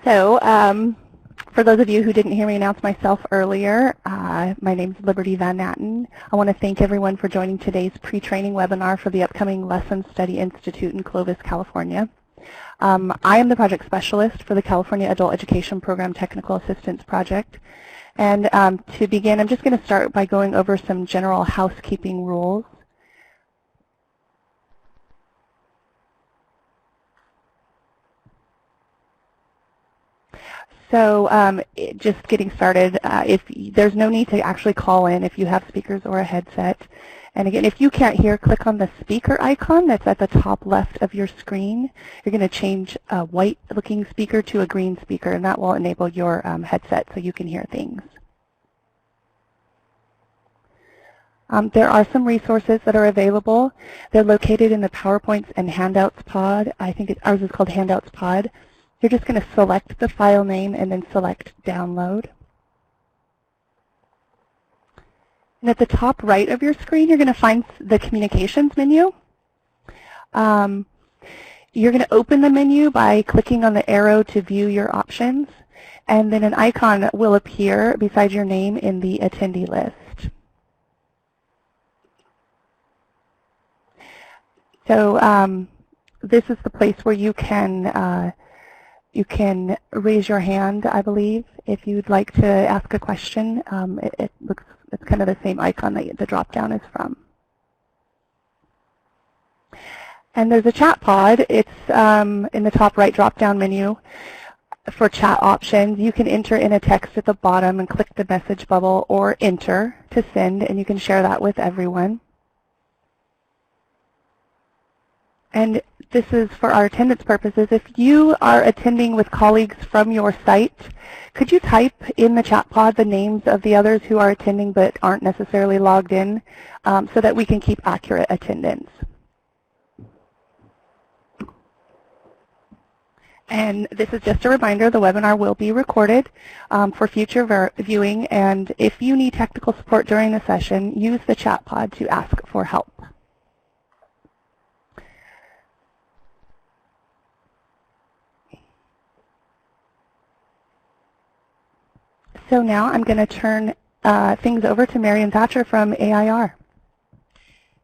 So, for those of you who didn't hear me announce myself earlier, my name is Liberty Van Natten. I want to thank everyone for joining today's pre-training webinar for the upcoming Lesson Study Institute in Clovis, California. I am the project specialist for the California Adult Education Program Technical Assistance Project. And to begin, I'm just going to start by going over some general housekeeping rules. So just getting started, there's no need to actually call in if you have speakers or a headset. And again, if you can't hear, click on the speaker icon that's at the top left of your screen. You're going to change a white-looking speaker to a green speaker, and that will enable your headset so you can hear things. There are some resources that are available. They're located in the PowerPoints and Handouts pod. I think ours is called Handouts pod. You're just going to select the file name and then select Download. And at the top right of your screen, you're going to find the Communications menu. You're going to open the menu by clicking on the arrow to view your options, and then an icon will appear beside your name in the attendee list. So this is the place where you can raise your hand, I believe, if you'd like to ask a question. It's kind of the same icon that the drop-down is from. And there's a chat pod. It's in the top right drop-down menu for chat options. You can enter in a text at the bottom and click the message bubble or enter to send, and you can share that with everyone. And this is for our attendance purposes. If you are attending with colleagues from your site, could you type in the chat pod the names of the others who are attending but aren't necessarily logged in so that we can keep accurate attendance? And this is just a reminder, the webinar will be recorded for future viewing, and if you need technical support during the session, use the chat pod to ask for help. So now I'm going to turn things over to Marian Thatcher from AIR.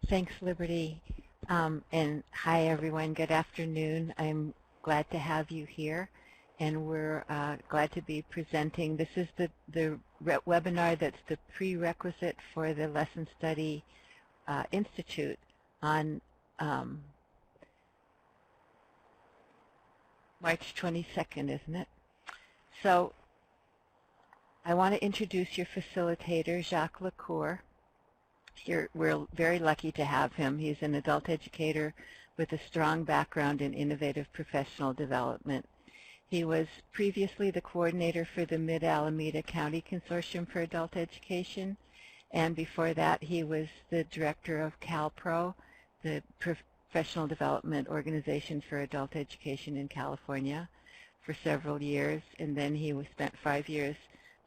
Thanks, Liberty. And hi, everyone. Good afternoon. I'm glad to have you here, and we're glad to be presenting. This is the webinar that's the prerequisite for the Lesson Study Institute on March 22nd, isn't it? So I want to introduce your facilitator, Jacques Lacour. We're very lucky to have him. He's an adult educator with a strong background in innovative professional development. He was previously the coordinator for the Mid-Alameda County Consortium for Adult Education, and before that he was the director of CalPro, the professional development organization for adult education in California, for several years, and then he spent 5 years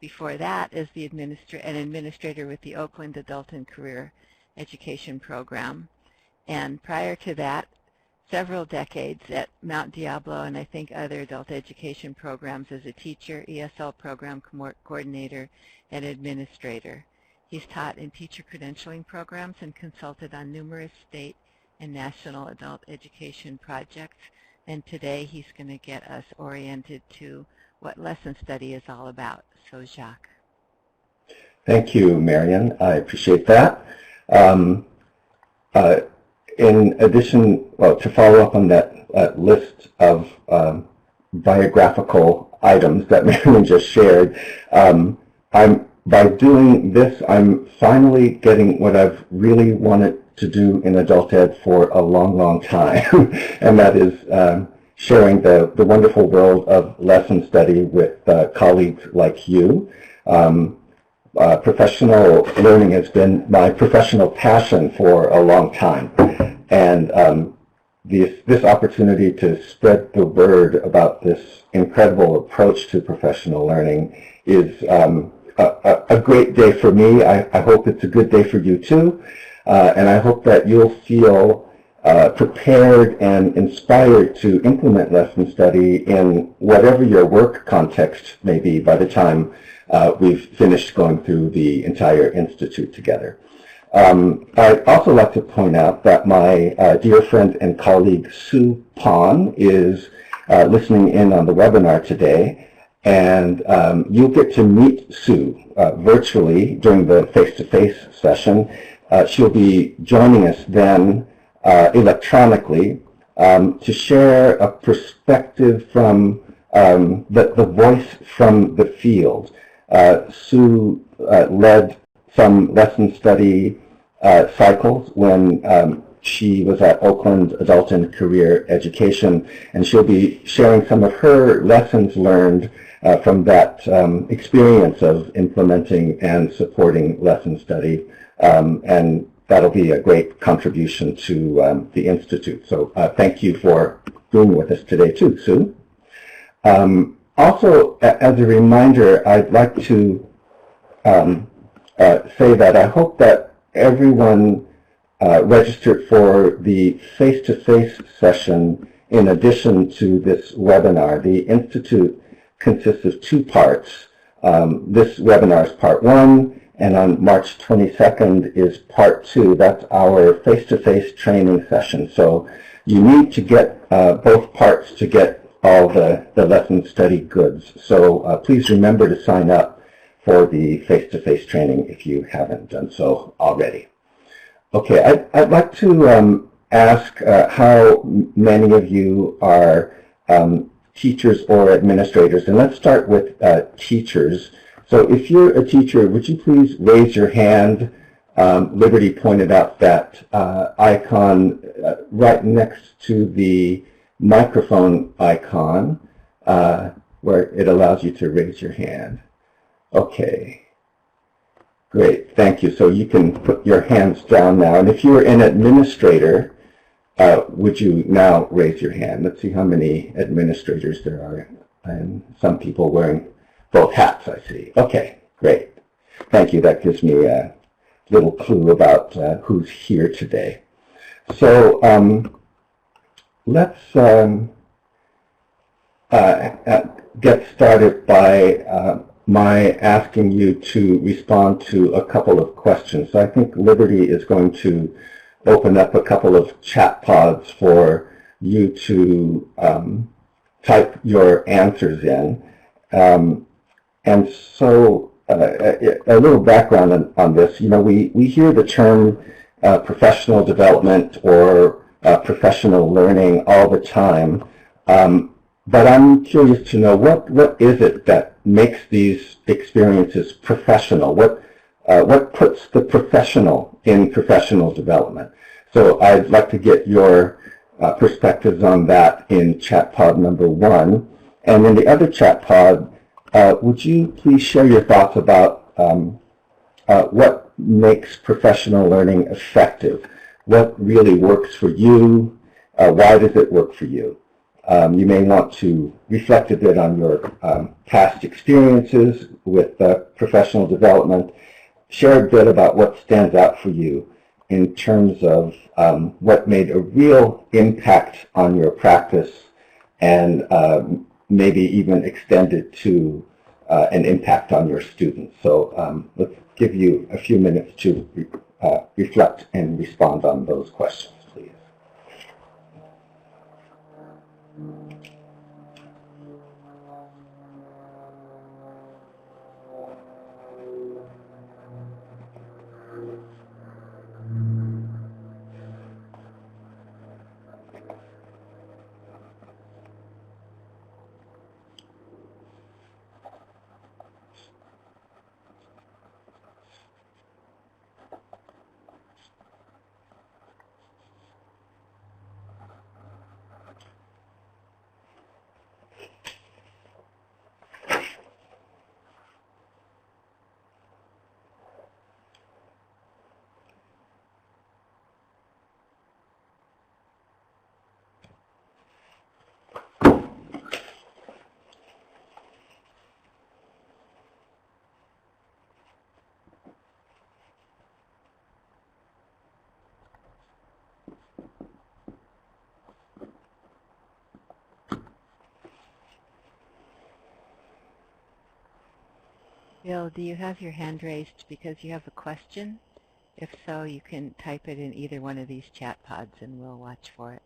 before that as the administrator with the Oakland Adult and Career Education Program. And prior to that, several decades at Mount Diablo and I think other adult education programs as a teacher, ESL program coordinator, and administrator. He's taught in teacher credentialing programs and consulted on numerous state and national adult education projects. And today he's going to get us oriented to what Lesson Study is all about. So, Jacques. Thank you, Marian. I appreciate that. In addition, to follow up on that list of biographical items that Marian just shared, by doing this, I'm finally getting what I've really wanted to do in adult ed for a long, long time, and that is sharing the wonderful world of lesson study with colleagues like you. Professional learning has been my professional passion for a long time, and this opportunity to spread the word about this incredible approach to professional learning is a great day for me. I hope it's a good day for you too, and I hope that you'll feel prepared and inspired to implement lesson study in whatever your work context may be by the time we've finished going through the entire institute together. I'd also like to point out that my dear friend and colleague Sue Pon is listening in on the webinar today, and you'll get to meet Sue virtually during the face-to-face session. She'll be joining us then electronically to share a perspective from the voice from the field. Sue led some lesson study cycles when she was at Oakland Adult and Career Education, and she'll be sharing some of her lessons learned from that experience of implementing and supporting lesson study, and that'll be a great contribution to the Institute. So thank you for being with us today too, Sue. Also, as a reminder, I'd like to say that I hope that everyone registered for the face-to-face session in addition to this webinar. The Institute consists of two parts. This webinar is part one, and on March 22nd is part two. That's our face-to-face training session. So you need to get both parts to get all the lesson study goods. So please remember to sign up for the face-to-face training if you haven't done so already. Okay, I'd like to ask how many of you are teachers or administrators, and let's start with teachers. So if you're a teacher, would you please raise your hand? Liberty pointed out that icon right next to the microphone icon where it allows you to raise your hand. Okay, great, thank you. So you can put your hands down now. And if you're an administrator, would you now raise your hand? Let's see how many administrators there are. And some people wearing both hats, I see. Okay, great. Thank you. That gives me a little clue about who's here today. So let's get started by my asking you to respond to a couple of questions. So I think Liberty is going to open up a couple of chat pods for you to type your answers in. And so a little background on this. You know, we hear the term professional development or professional learning all the time. But I'm curious to know what is it that makes these experiences professional? What puts the professional in professional development? So I'd like to get your perspectives on that in chat pod number 1. And in the other chat pod, would you please share your thoughts about what makes professional learning effective? What really works for you? Why does it work for you? You may want to reflect a bit on your past experiences with professional development. Share a bit about what stands out for you in terms of what made a real impact on your practice, and maybe even extended to an impact on your students. So let's give you a few minutes to reflect and respond on those questions, please. Bill, do you have your hand raised because you have a question? If so, you can type it in either one of these chat pods and we'll watch for it.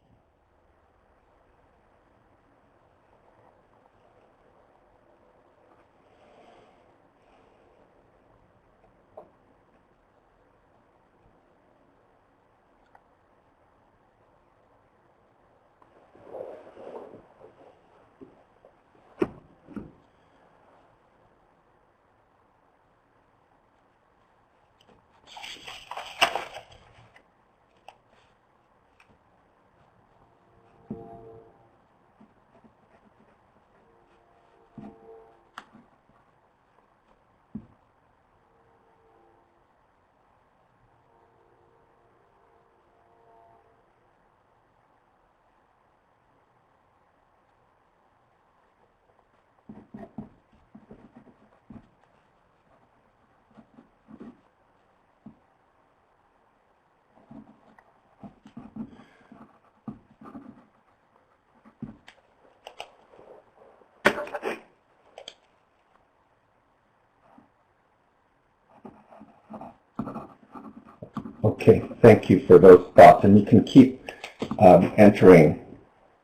Okay, thank you for those thoughts, and you can keep entering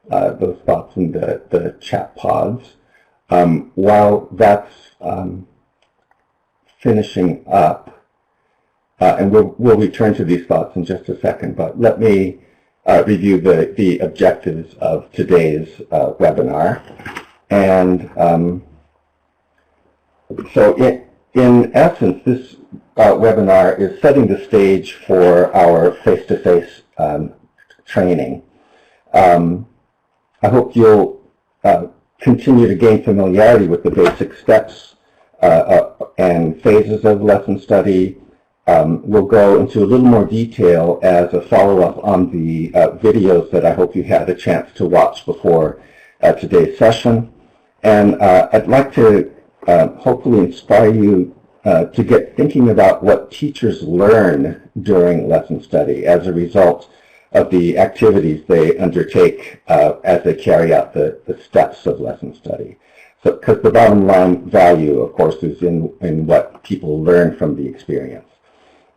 those thoughts in the chat pods. While that's finishing up, and we'll return to these thoughts in just a second, but let me review the objectives of today's webinar. And so in essence, this webinar is setting the stage for our face-to-face training. I hope you'll continue to gain familiarity with the basic steps and phases of lesson study. We'll go into a little more detail as a follow-up on the videos that I hope you had a chance to watch before today's session. And I'd like to hopefully inspire you to get thinking about what teachers learn during lesson study as a result of the activities they undertake as they carry out the steps of lesson study. So, because the bottom line value, of course, is in what people learn from the experience.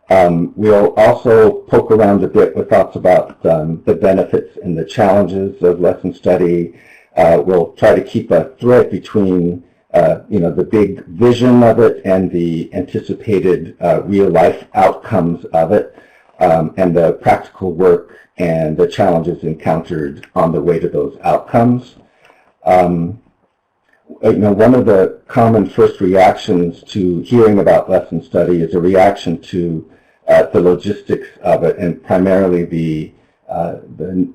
We'll also poke around a bit with thoughts about the benefits and the challenges of lesson study. We'll try to keep a thread between the big vision of it and the anticipated real-life outcomes of it, and the practical work and the challenges encountered on the way to those outcomes. One of the common first reactions to hearing about lesson study is a reaction to the logistics of it, and primarily the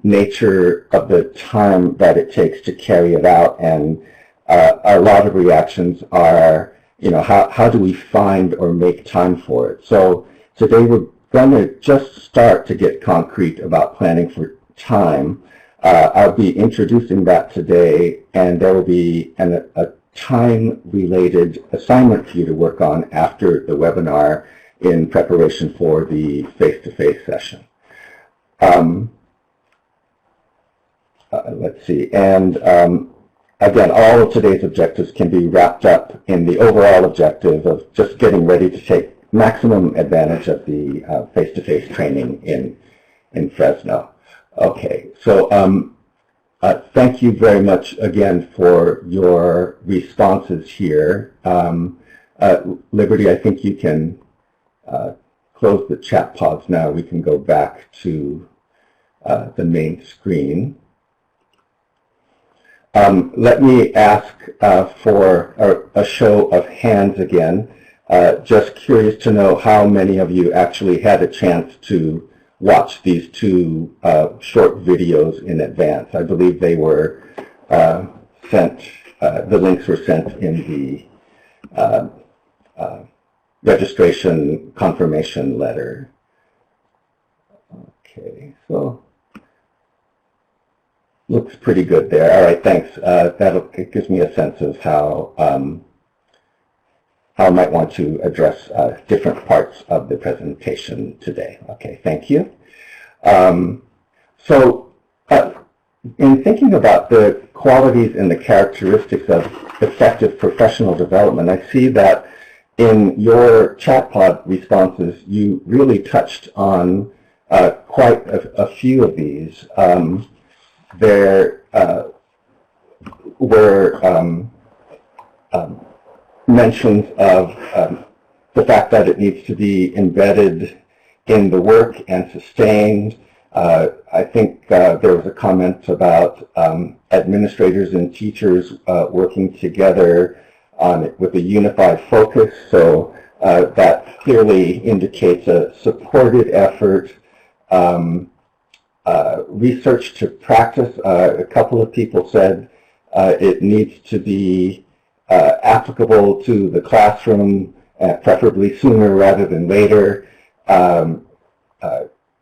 nature of the time that it takes to carry it out. And a lot of reactions are, how do we find or make time for it? So today we're going to just start to get concrete about planning for time. I'll be introducing that today, and there will be a time-related assignment for you to work on after the webinar in preparation for the face-to-face session. Let's see, and again, all of today's objectives can be wrapped up in the overall objective of just getting ready to take maximum advantage of the face-to-face training in Fresno. Okay, so thank you very much again for your responses here. Liberty, I think you can close the chat pods now. We can go back to the main screen. Let me ask for a show of hands again. Just curious to know how many of you actually had a chance to watch these two short videos in advance. I believe they were sent, the links were sent in the registration confirmation letter. Okay, so looks pretty good there. All right, thanks. It gives me a sense of how I might want to address different parts of the presentation today. Okay, thank you. In thinking about the qualities and the characteristics of effective professional development, I see that in your chat pod responses, you really touched on quite a few of these. There were mentions of the fact that it needs to be embedded in the work and sustained. I think there was a comment about administrators and teachers working together on it with a unified focus. So that clearly indicates a supported effort. Research to practice. A couple of people said it needs to be applicable to the classroom, preferably sooner rather than later.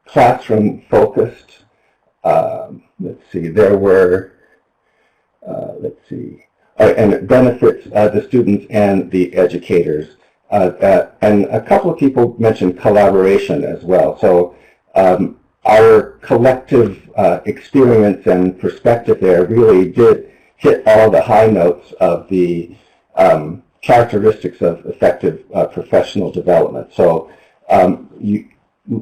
Classroom focused. Let's see, there were, and it benefits the students and the educators. And a couple of people mentioned collaboration as well. So our collective experience and perspective there really did hit all the high notes of the characteristics of effective professional development. So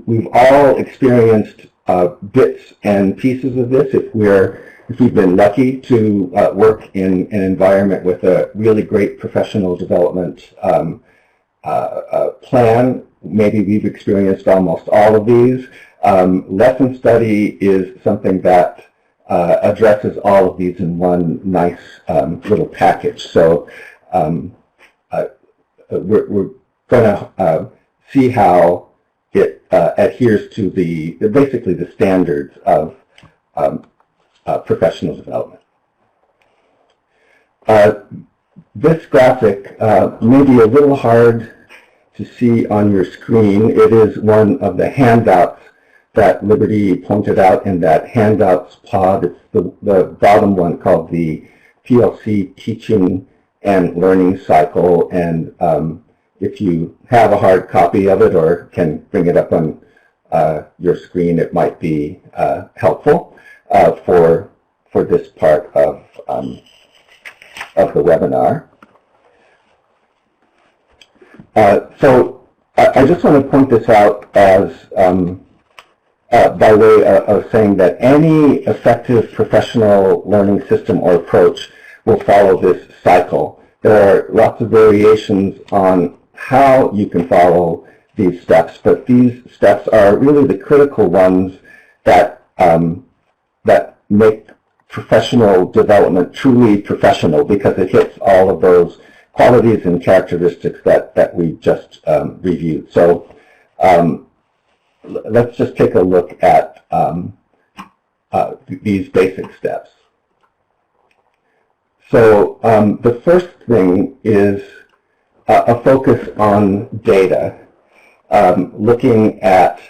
we've all experienced bits and pieces of this. If we've been lucky to work in an environment with a really great professional development plan, maybe we've experienced almost all of these. Lesson study is something that addresses all of these in one nice little package. So we're going to see how it adheres to basically the standards of professional development. This graphic may be a little hard to see on your screen. It is one of the handouts that Liberty pointed out in that handouts pod. It's the bottom one called the PLC Teaching and Learning Cycle. And if you have a hard copy of it or can bring it up on your screen, it might be helpful for this part of the webinar. So I just want to point this out as by way of saying that any effective professional learning system or approach will follow this cycle. There are lots of variations on how you can follow these steps, but these steps are really the critical ones that that make professional development truly professional, because it hits all of those qualities and characteristics that we just reviewed. So let's just take a look at these basic steps. So the first thing is a focus on data, looking at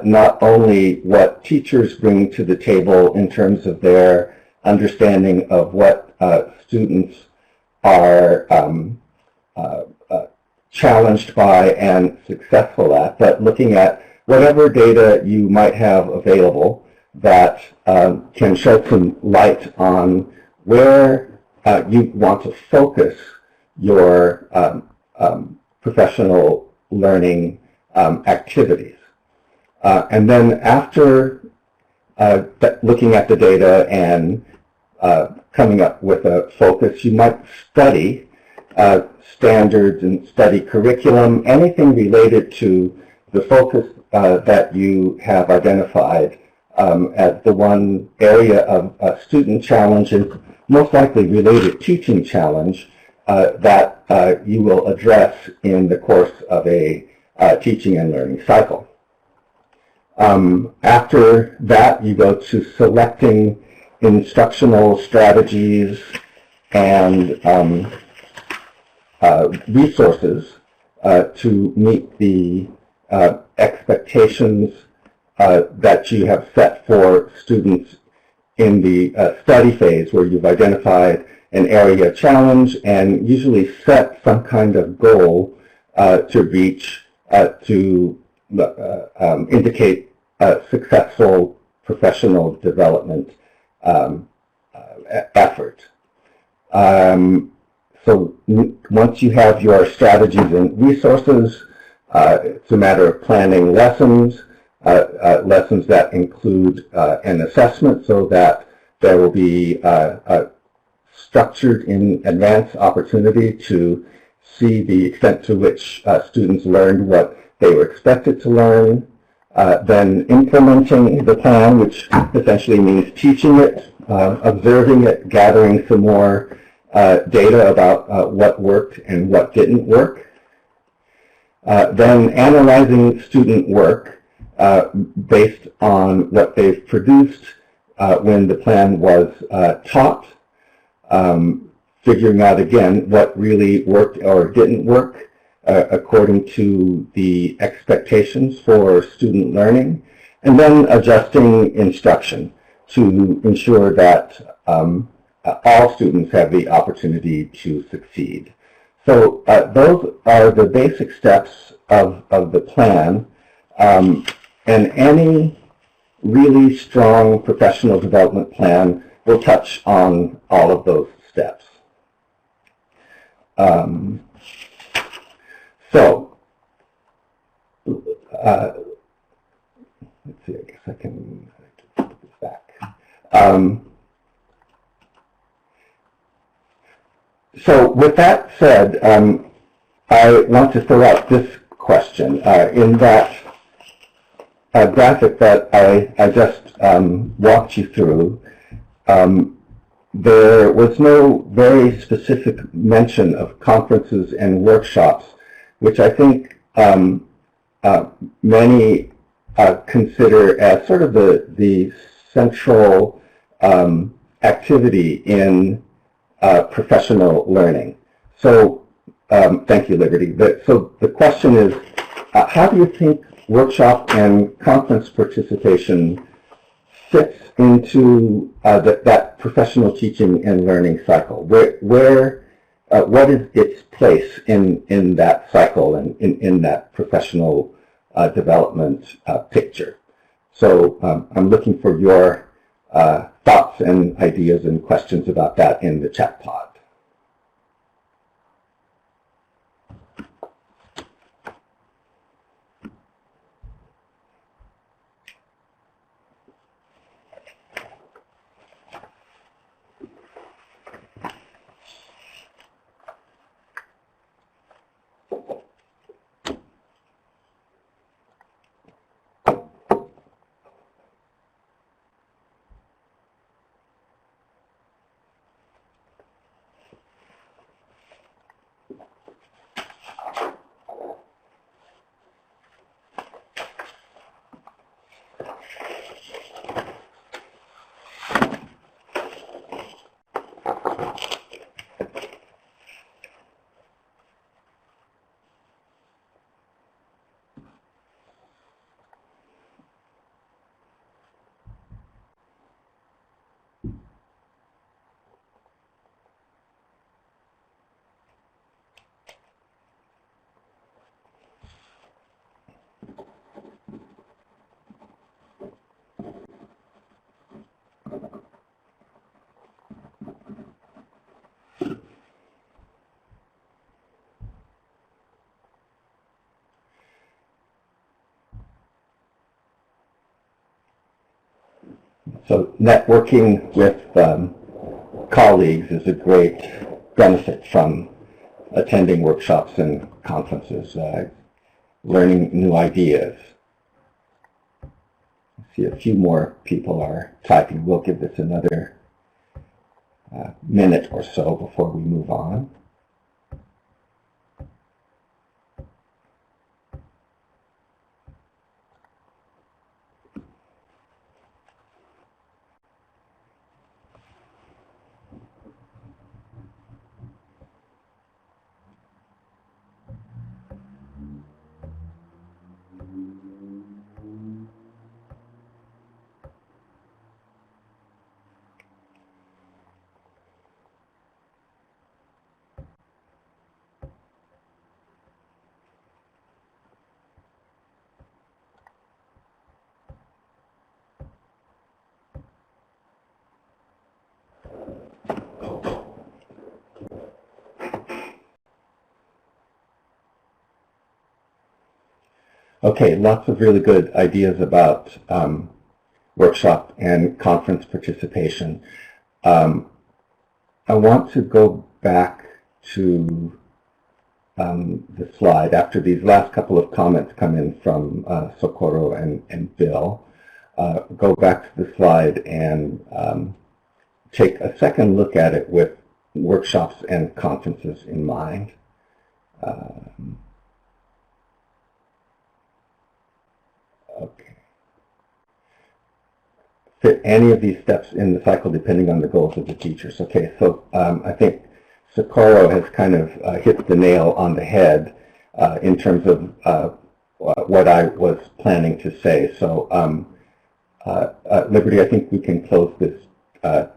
not only what teachers bring to the table in terms of their understanding of what students are challenged by and successful at, but looking at whatever data you might have available that can shed some light on where you want to focus your professional learning activities. And then after looking at the data and coming up with a focus, you might study standards and study curriculum, anything related to the focus that you have identified as the one area of student challenge and most likely related teaching challenge that you will address in the course of a teaching and learning cycle. After that, you go to selecting instructional strategies and resources to meet the expectations that you have set for students in the study phase, where you've identified an area challenge and usually set some kind of goal to reach to indicate successful professional development effort. So So once you have your strategies and resources, it's a matter of planning lessons, lessons that include an assessment so that there will be a structured in advance opportunity to see the extent to which students learned what they were expected to learn, then implementing the plan, which essentially means teaching it, observing it, gathering some more data about what worked and what didn't work, then analyzing student work based on what they've produced when the plan was taught, figuring out again what really worked or didn't work according to the expectations for student learning, and then adjusting instruction to ensure that all students have the opportunity to succeed. So those are the basic steps of the plan, and any really strong professional development plan will touch on all of those steps. Let's see, I guess I can put this back. So with that said, I want to throw out this question. In that graphic that I just walked you through, there was no very specific mention of conferences and workshops, which I think many consider as sort of the central activity in professional learning. So, thank you, Liberty. So the question is, how do you think workshop and conference participation fits into that professional teaching and learning cycle? What is its place in that cycle and in that professional development picture? So I'm looking for your thoughts and ideas and questions about that in the chat pod. So networking with colleagues is a great benefit from attending workshops and conferences, learning new ideas. I see a few more people are typing. We'll give this another minute or so before we move on. Okay, lots of really good ideas about workshop and conference participation. I want to go back to the slide after these last couple of comments come in from Socorro and Bill. Go back to the slide and take a second look at it with workshops and conferences in mind. Okay. Fit any of these steps in the cycle depending on the goals of the teachers. Okay, so I think Socorro has kind of hit the nail on the head in terms of what I was planning to say. So Liberty, I think we can close this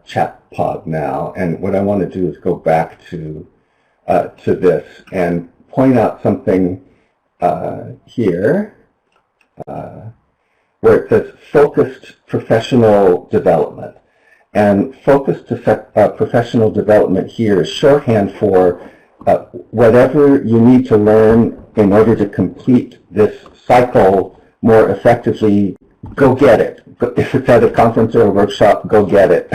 chat pod now. And what I want to do is go back to this and point out something here where it says focused professional development. And focused professional development here is shorthand for whatever you need to learn in order to complete this cycle more effectively, go get it. If it's at a conference or a workshop, go get it.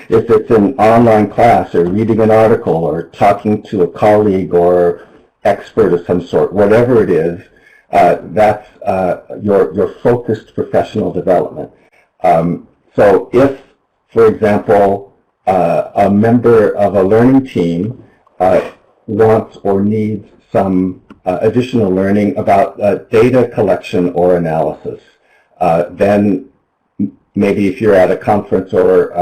If it's an online class or reading an article or talking to a colleague or expert of some sort, whatever it is, that's your focused professional development. So if, for example, a member of a learning team wants or needs some additional learning about data collection or analysis, then maybe if you're at a conference or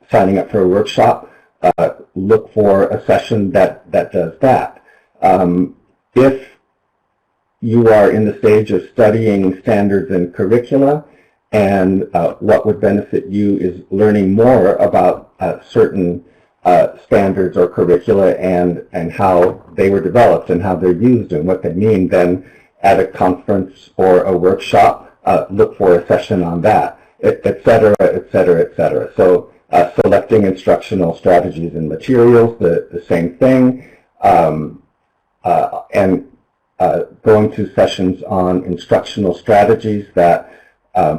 signing up for a workshop, look for a session that does that. If you are in the stage of studying standards and curricula, and what would benefit you is learning more about certain standards or curricula and how they were developed and how they're used and what they mean, then at a conference or a workshop, look for a session on that, et cetera, et cetera, et cetera. So selecting instructional strategies and materials, the same thing, and going to sessions on instructional strategies that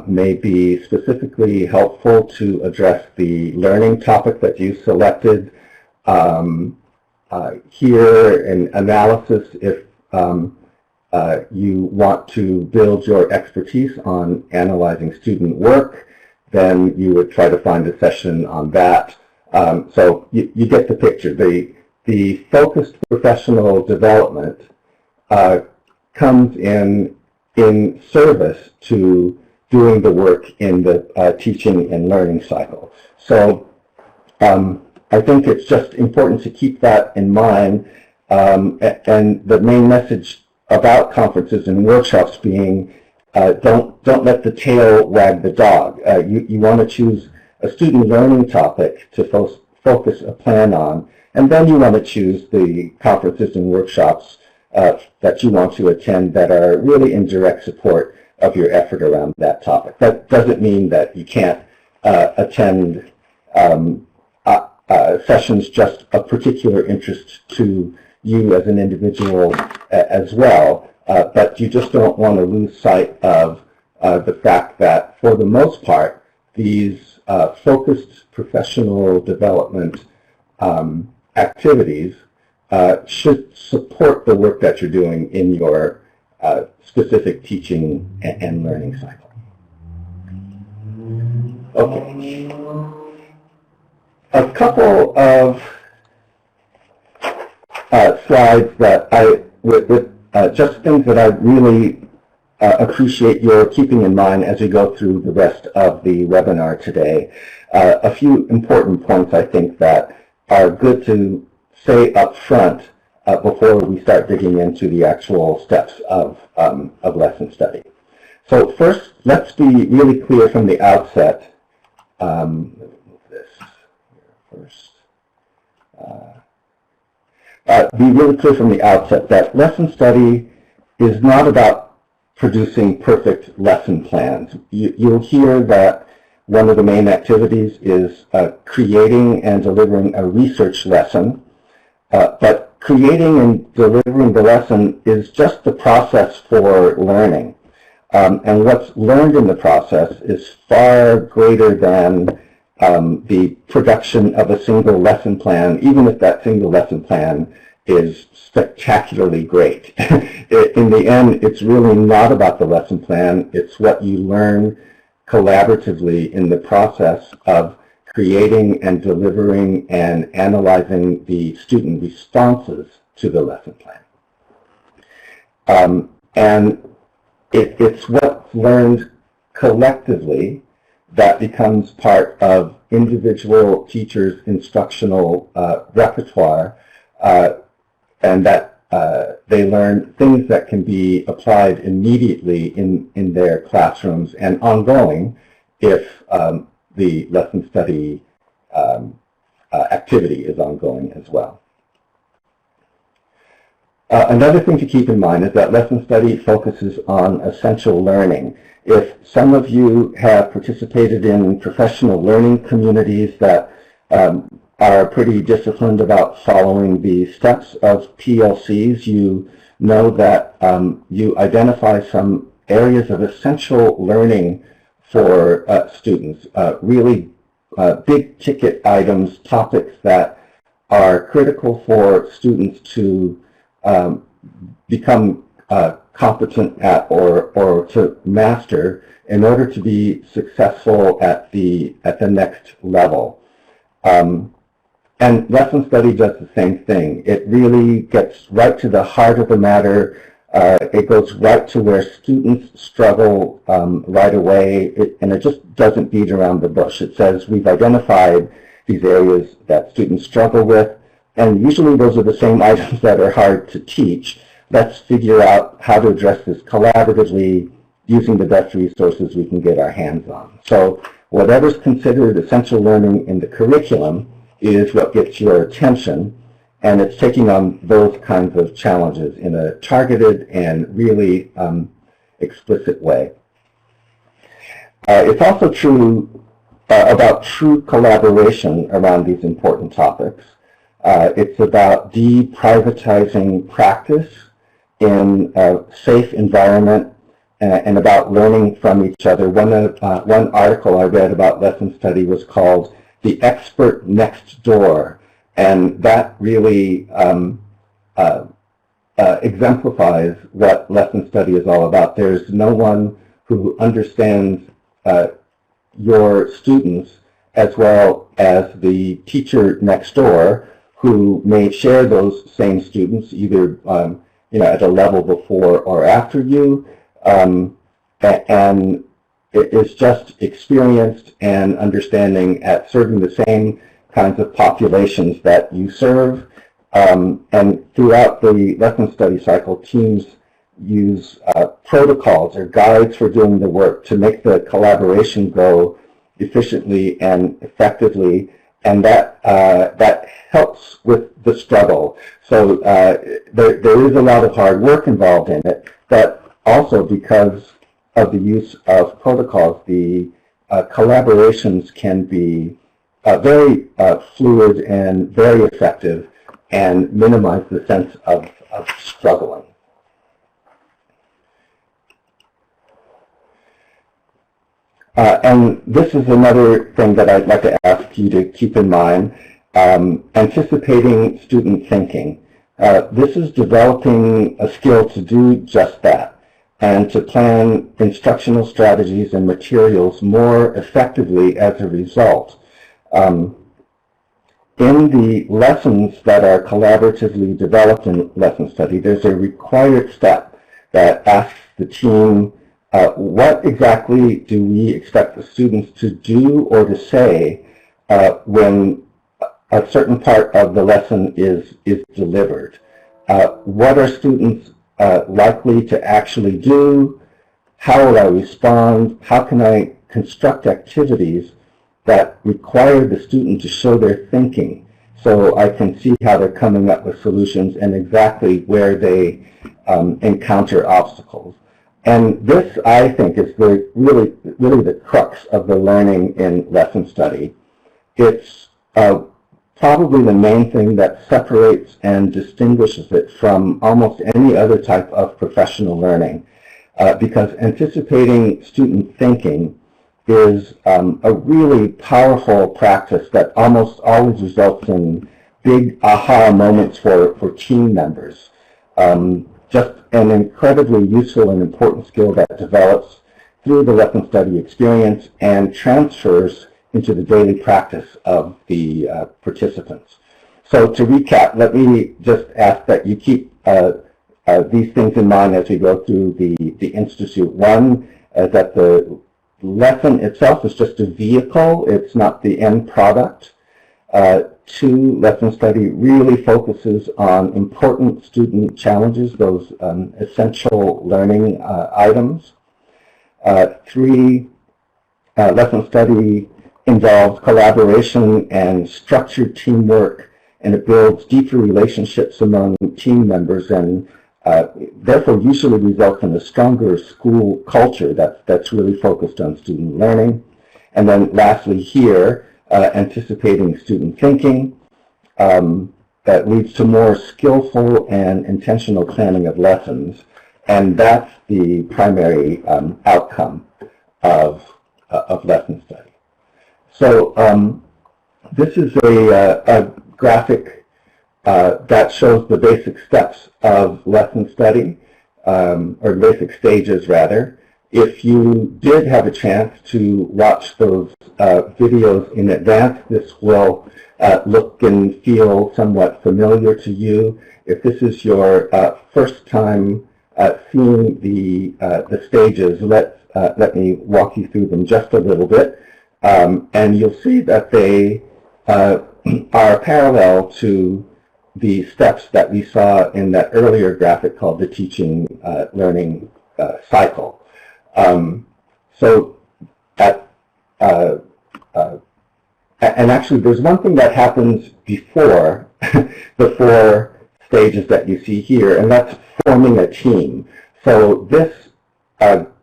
may be specifically helpful to address the learning topic that you selected. Here in analysis, if you want to build your expertise on analyzing student work, then you would try to find a session on that. So you get the picture. The focused professional development comes in service to doing the work in the teaching and learning cycle. So I think it's just important to keep that in mind, and the main message about conferences and workshops being don't let the tail wag the dog. You want to choose a student learning topic to focus a plan on, and then you want to choose the conferences and workshops that you want to attend that are really in direct support of your effort around that topic. That doesn't mean that you can't attend sessions just of particular interest to you as an individual as well, but you just don't want to lose sight of the fact that for the most part, these focused professional development activities should support the work that you're doing in your specific teaching and learning cycle. Okay. A couple of slides that with just things that I really appreciate your keeping in mind as we go through the rest of the webinar today. A few important points I think that are good to say up front before we start digging into the actual steps of lesson study. So first, let's be really clear from the outset. Be really clear from the outset that lesson study is not about producing perfect lesson plans. You'll hear that one of the main activities is creating and delivering a research lesson, but creating and delivering the lesson is just the process for learning. And what's learned in the process is far greater than the production of a single lesson plan, even if that single lesson plan is spectacularly great. In the end, it's really not about the lesson plan. It's what you learn collaboratively in the process of creating and delivering and analyzing the student responses to the lesson plan. And it's what's learned collectively that becomes part of individual teachers' instructional repertoire, and that they learn things that can be applied immediately in their classrooms and ongoing if the lesson study activity is ongoing as well. Another thing to keep in mind is that lesson study focuses on essential learning. If some of you have participated in professional learning communities that are pretty disciplined about following the steps of PLCs, you know that you identify some areas of essential learning for students, really big ticket items, topics that are critical for students to become competent at or to master in order to be successful at the next level. And lesson study does the same thing. It really gets right to the heart of the matter. It goes right to where students struggle right away, and it just doesn't beat around the bush. It says we've identified these areas that students struggle with, and usually those are the same items that are hard to teach. Let's figure out how to address this collaboratively using the best resources we can get our hands on. So whatever's considered essential learning in the curriculum is what gets your attention, and it's taking on those kinds of challenges in a targeted and really explicit way. It's also true about true collaboration around these important topics. It's about deprivatizing practice in a safe environment and about learning from each other. One article I read about lesson study was called "The Expert Next Door," and that really exemplifies what lesson study is all about. There's no one who understands your students as well as the teacher next door, who may share those same students either at a level before or after you, and it is just experienced and understanding at serving the same kinds of populations that you serve. And throughout the lesson study cycle, teams use protocols or guides for doing the work to make the collaboration go efficiently and effectively, and that helps with the struggle. So there is a lot of hard work involved in it, but also because of the use of protocols, the collaborations can be very fluid and very effective and minimize the sense of struggling. And this is another thing that I'd like to ask you to keep in mind, anticipating student thinking. This is developing a skill to do just that, and to plan instructional strategies and materials more effectively as a result. In the lessons that are collaboratively developed in lesson study, there's a required step that asks the team, what exactly do we expect the students to do or to say when a certain part of the lesson is delivered? What are students likely to actually do? How will I respond? How can I construct activities that require the student to show their thinking so I can see how they're coming up with solutions and exactly where they encounter obstacles? And this, I think, is really the crux of the learning in lesson study. It's probably the main thing that separates and distinguishes it from almost any other type of professional learning, because anticipating student thinking is a really powerful practice that almost always results in big aha moments for team members. Just an incredibly useful and important skill that develops through the lesson study experience and transfers into the daily practice of the participants. So to recap, let me just ask that you keep these things in mind as we go through the Institute. One, that the lesson itself is just a vehicle, it's not the end product. Two, lesson study really focuses on important student challenges, those essential learning items. Three, lesson study involves collaboration and structured teamwork, and it builds deeper relationships among team members, and therefore usually results in a stronger school culture that's really focused on student learning. And then lastly here, anticipating student thinking that leads to more skillful and intentional planning of lessons, and that's the primary outcome of lesson study. So this is a graphic that shows the basic steps of lesson study, or basic stages rather. If you did have a chance to watch those videos in advance, this will look and feel somewhat familiar to you. If this is your first time seeing the stages, let me walk you through them just a little bit. And you'll see that they are parallel to the steps that we saw in that earlier graphic called the teaching learning cycle. And actually there's one thing that happens before the four stages that you see here, and that's forming a team. So this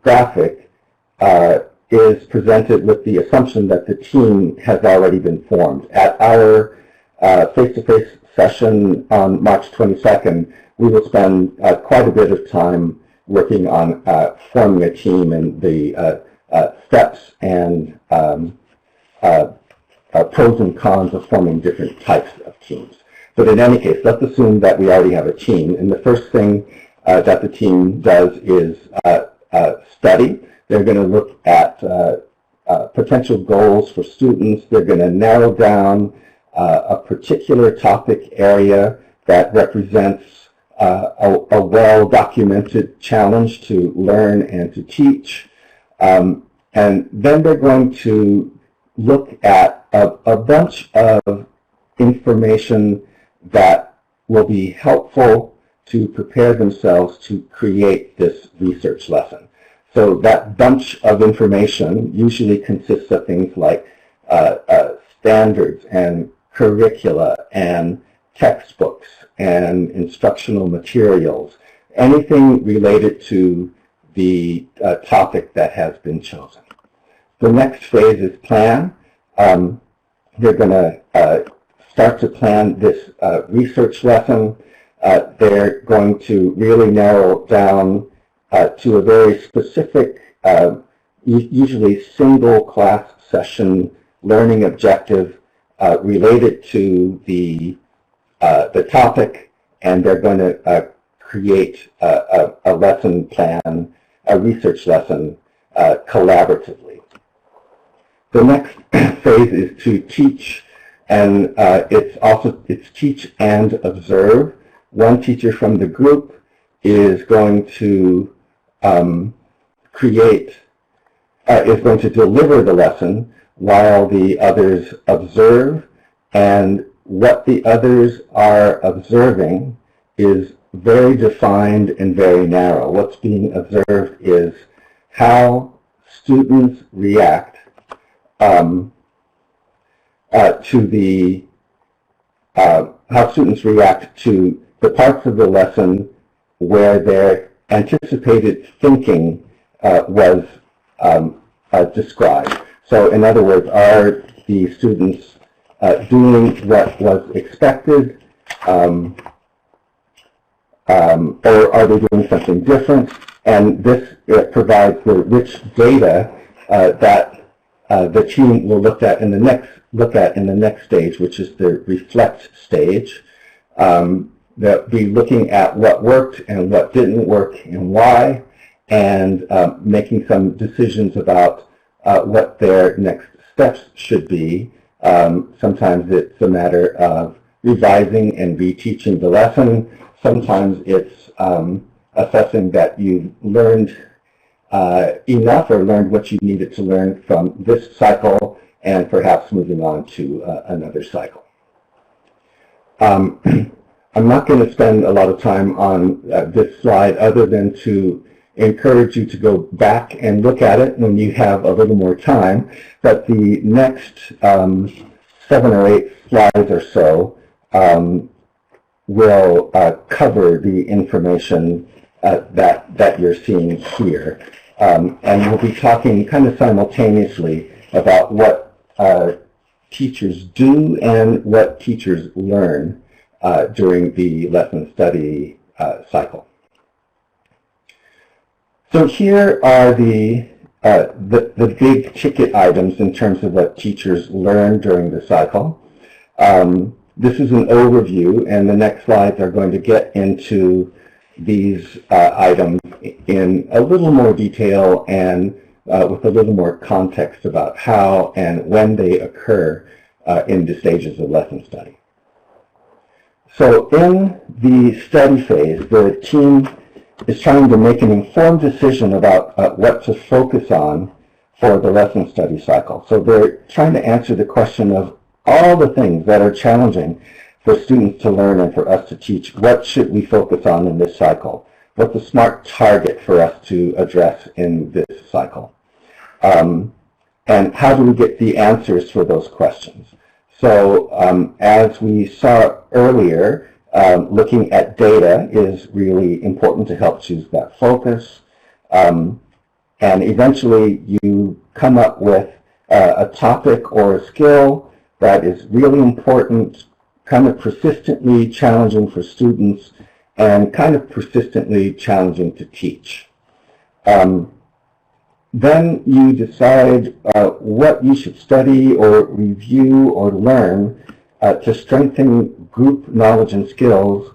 graphic is presented with the assumption that the team has already been formed. At our face-to-face session on March 22nd, we will spend quite a bit of time working on forming a team and the steps and pros and cons of forming different types of teams. But in any case, let's assume that we already have a team, and the first thing that the team does is study. They're going to look at potential goals for students. They're going to narrow down a particular topic area that represents a well-documented challenge to learn and to teach. And then they're going to look at a bunch of information that will be helpful to prepare themselves to create this research lesson. So that bunch of information usually consists of things like standards and curricula and textbooks and instructional materials, anything related to the topic that has been chosen. The next phase is plan. They're going to start to plan this research lesson. They're going to really narrow down to a very specific, usually single class session learning objective related to the topic, and they're going to create a lesson plan, a research lesson collaboratively. The next phase is to teach, and it's teach and observe. One teacher from the group is going to is going to deliver the lesson while the others observe, and what the others are observing is very defined and very narrow. What's being observed is how students react to the parts of the lesson where their anticipated thinking was described. So in other words, are the students doing what was expected, or are they doing something different? And this provides the rich data that the team will look at in the next stage, which is the reflect stage. They'll be looking at what worked and what didn't work and why, and making some decisions about what their next steps should be. Sometimes it's a matter of revising and reteaching the lesson. Sometimes it's assessing that you learned enough or learned what you needed to learn from this cycle and perhaps moving on to another cycle. I'm not going to spend a lot of time on this slide other than to encourage you to go back and look at it when you have a little more time. But the next 7 or 8 slides or so will cover the information that you're seeing here. And we'll be talking kind of simultaneously about what teachers do and what teachers learn during the lesson study cycle. So here are the big ticket items in terms of what teachers learn during the cycle. This is an overview, and the next slides are going to get into these items in a little more detail and with a little more context about how and when they occur in the stages of lesson study. So in the study phase, the team is trying to make an informed decision about what to focus on for the lesson study cycle. So they're trying to answer the question of all the things that are challenging for students to learn and for us to teach. What should we focus on in this cycle? What's a smart target for us to address in this cycle? And how do we get the answers for those questions? So as we saw earlier, looking at data is really important to help choose that focus. And eventually you come up with a topic or a skill that is really important, kind of persistently challenging for students, and kind of persistently challenging to teach. Then you decide what you should study or review or learn to strengthen group knowledge and skills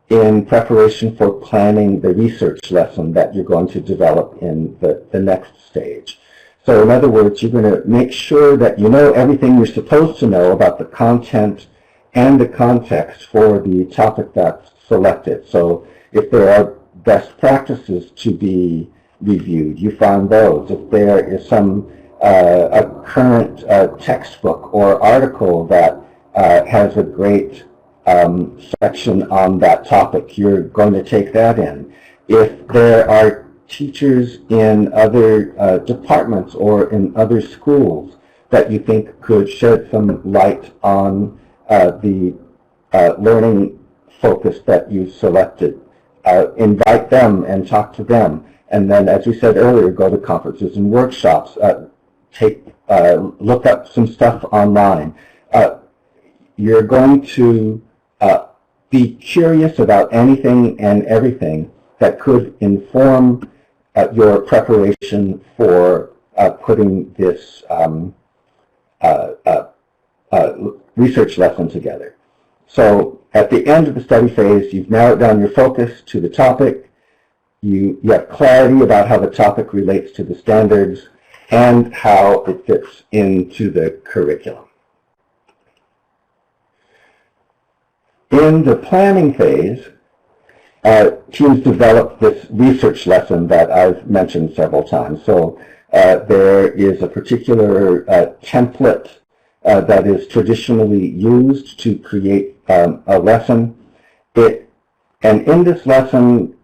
in preparation for planning the research lesson that you're going to develop in the next stage. So in other words, you're going to make sure that you know everything you're supposed to know about the content and the context for the topic that's selected. So if there are best practices to be reviewed, you find those. If there is some a current textbook or article that has a great section on that topic, you're going to take that in. If there are teachers in other departments or in other schools that you think could shed some light on the learning focus that you selected, invite them and talk to them. And then, as we said earlier, go to conferences and workshops, look up some stuff online. You're going to be curious about anything and everything that could inform your preparation for putting this research lesson together. So at the end of the study phase, you've narrowed down your focus to the topic. You have clarity about how the topic relates to the standards and how it fits into the curriculum. In the planning phase, teams develop this research lesson that I've mentioned several times. So there is a particular template that is traditionally used to create a lesson. And in this lesson,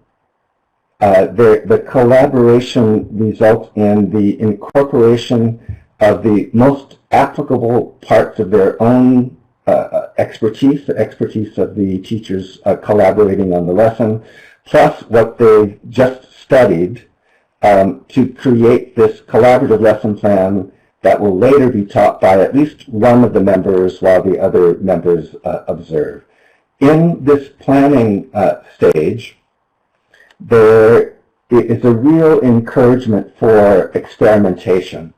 the collaboration results in the incorporation of the most applicable parts of their own expertise, the expertise of the teachers collaborating on the lesson, plus what they've just studied to create this collaborative lesson plan that will later be taught by at least one of the members while the other members observe. In this planning stage, there is a real encouragement for experimentation.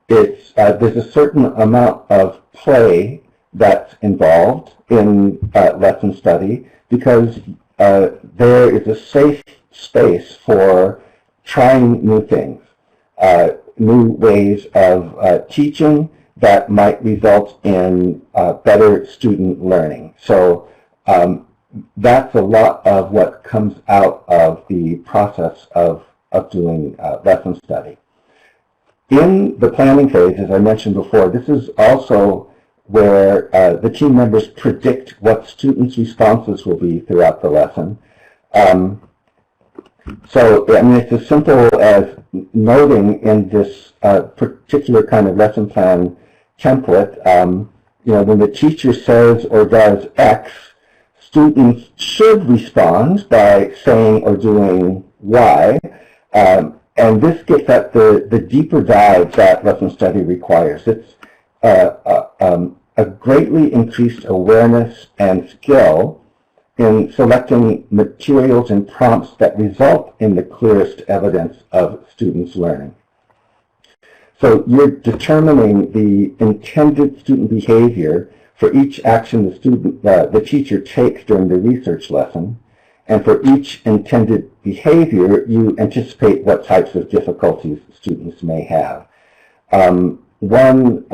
There's a certain amount of play that's involved in lesson study because there is a safe space for trying new things, new ways of teaching that might result in better student learning. So that's a lot of what comes out of the process of doing lesson study. In the planning phase, as I mentioned before, this is also where the team members predict what students' responses will be throughout the lesson. So, I mean, it's as simple as noting in this particular kind of lesson plan template, you know, when the teacher says or does X, students should respond by saying or doing Y. And this gets at the deeper dive that lesson study requires. It's a greatly increased awareness and skill in selecting materials and prompts that result in the clearest evidence of students' learning. So you're determining the intended student behavior for each action the teacher takes during the research lesson. And for each intended behavior, you anticipate what types of difficulties students may have. One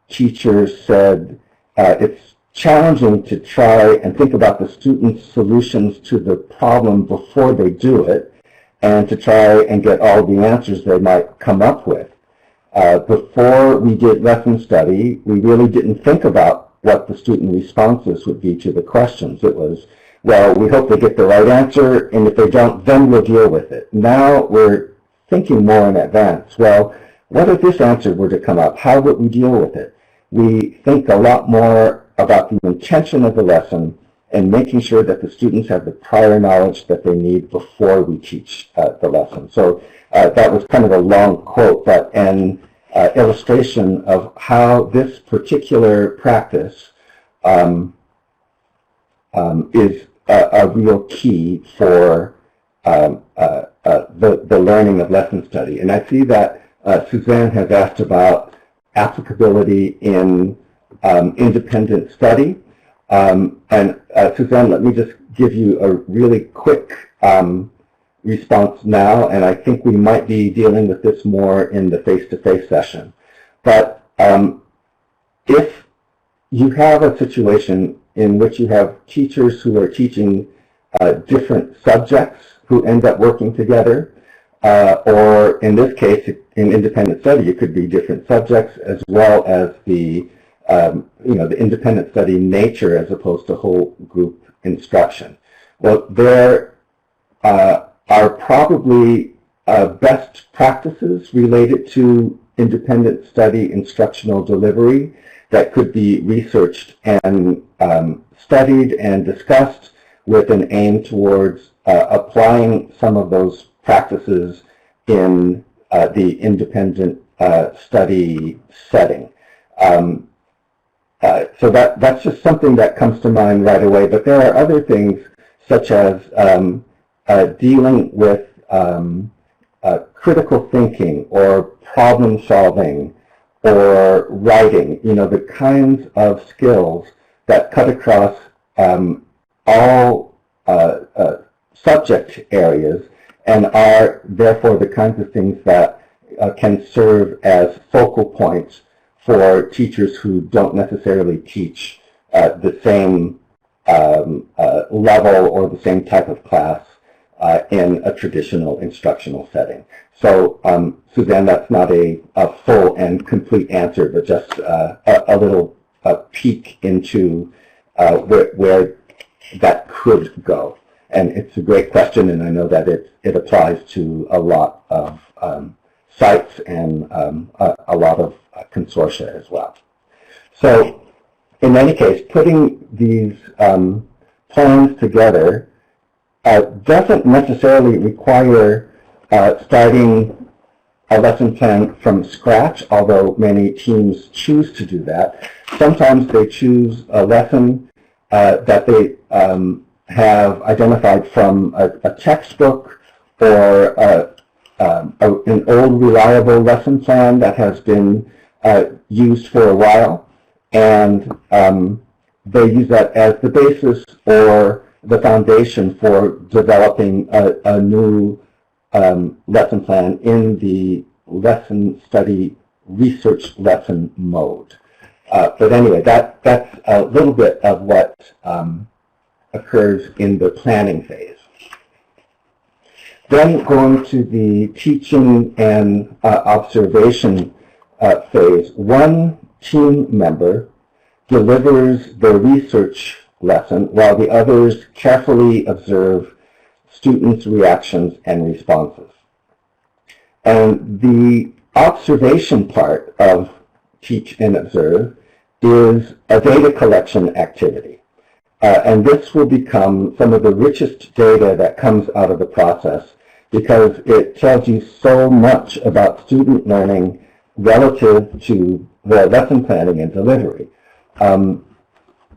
teacher said it's challenging to try and think about the students' solutions to the problem before they do it and to try and get all the answers they might come up with. Before we did lesson study, we really didn't think about what the student responses would be to the questions. It was, well, we hope they get the right answer, and if they don't, then we'll deal with it. Now we're thinking more in advance. Well, what if this answer were to come up? How would we deal with it? We think a lot more about the intention of the lesson and making sure that the students have the prior knowledge that they need before we teach the lesson. So that was kind of a long quote, but an illustration of how this particular practice is a real key for the learning of lesson study. And I see that Suzanne has asked about applicability in independent study. And Suzanne, let me just give you a really quick response now, and I think we might be dealing with this more in the face-to-face session. But if you have a situation in which you have teachers who are teaching different subjects who end up working together, or in this case, in independent study, it could be different subjects as well as the the independent study nature as opposed to whole group instruction. Well, there are probably best practices related to independent study instructional delivery that could be researched and studied and discussed with an aim towards applying some of those practices in the independent study setting. So that's just something that comes to mind right away, but there are other things such as dealing with critical thinking or problem solving or writing, the kinds of skills that cut across all subject areas and are therefore the kinds of things that can serve as focal points for teachers who don't necessarily teach the same level or the same type of class in a traditional instructional setting. So, Suzanne, that's not a full and complete answer, but just a little peek into where that could go. And it's a great question, and I know that it applies to a lot of sites and a lot of consortia as well. So, in any case, putting these plans together doesn't necessarily require starting a lesson plan from scratch, although many teams choose to do that. Sometimes they choose a lesson that they have identified from a textbook or an old reliable lesson plan that has been used for a while, and they use that as the basis or the foundation for developing a new lesson plan in the lesson study research lesson mode. But anyway, that's a little bit of what occurs in the planning phase. Then going to the teaching and observation phase, one team member delivers the research lesson while the others carefully observe students' reactions and responses. And the observation part of Teach and Observe is a data collection activity. And this will become some of the richest data that comes out of the process because it tells you so much about student learning relative to the lesson planning and delivery.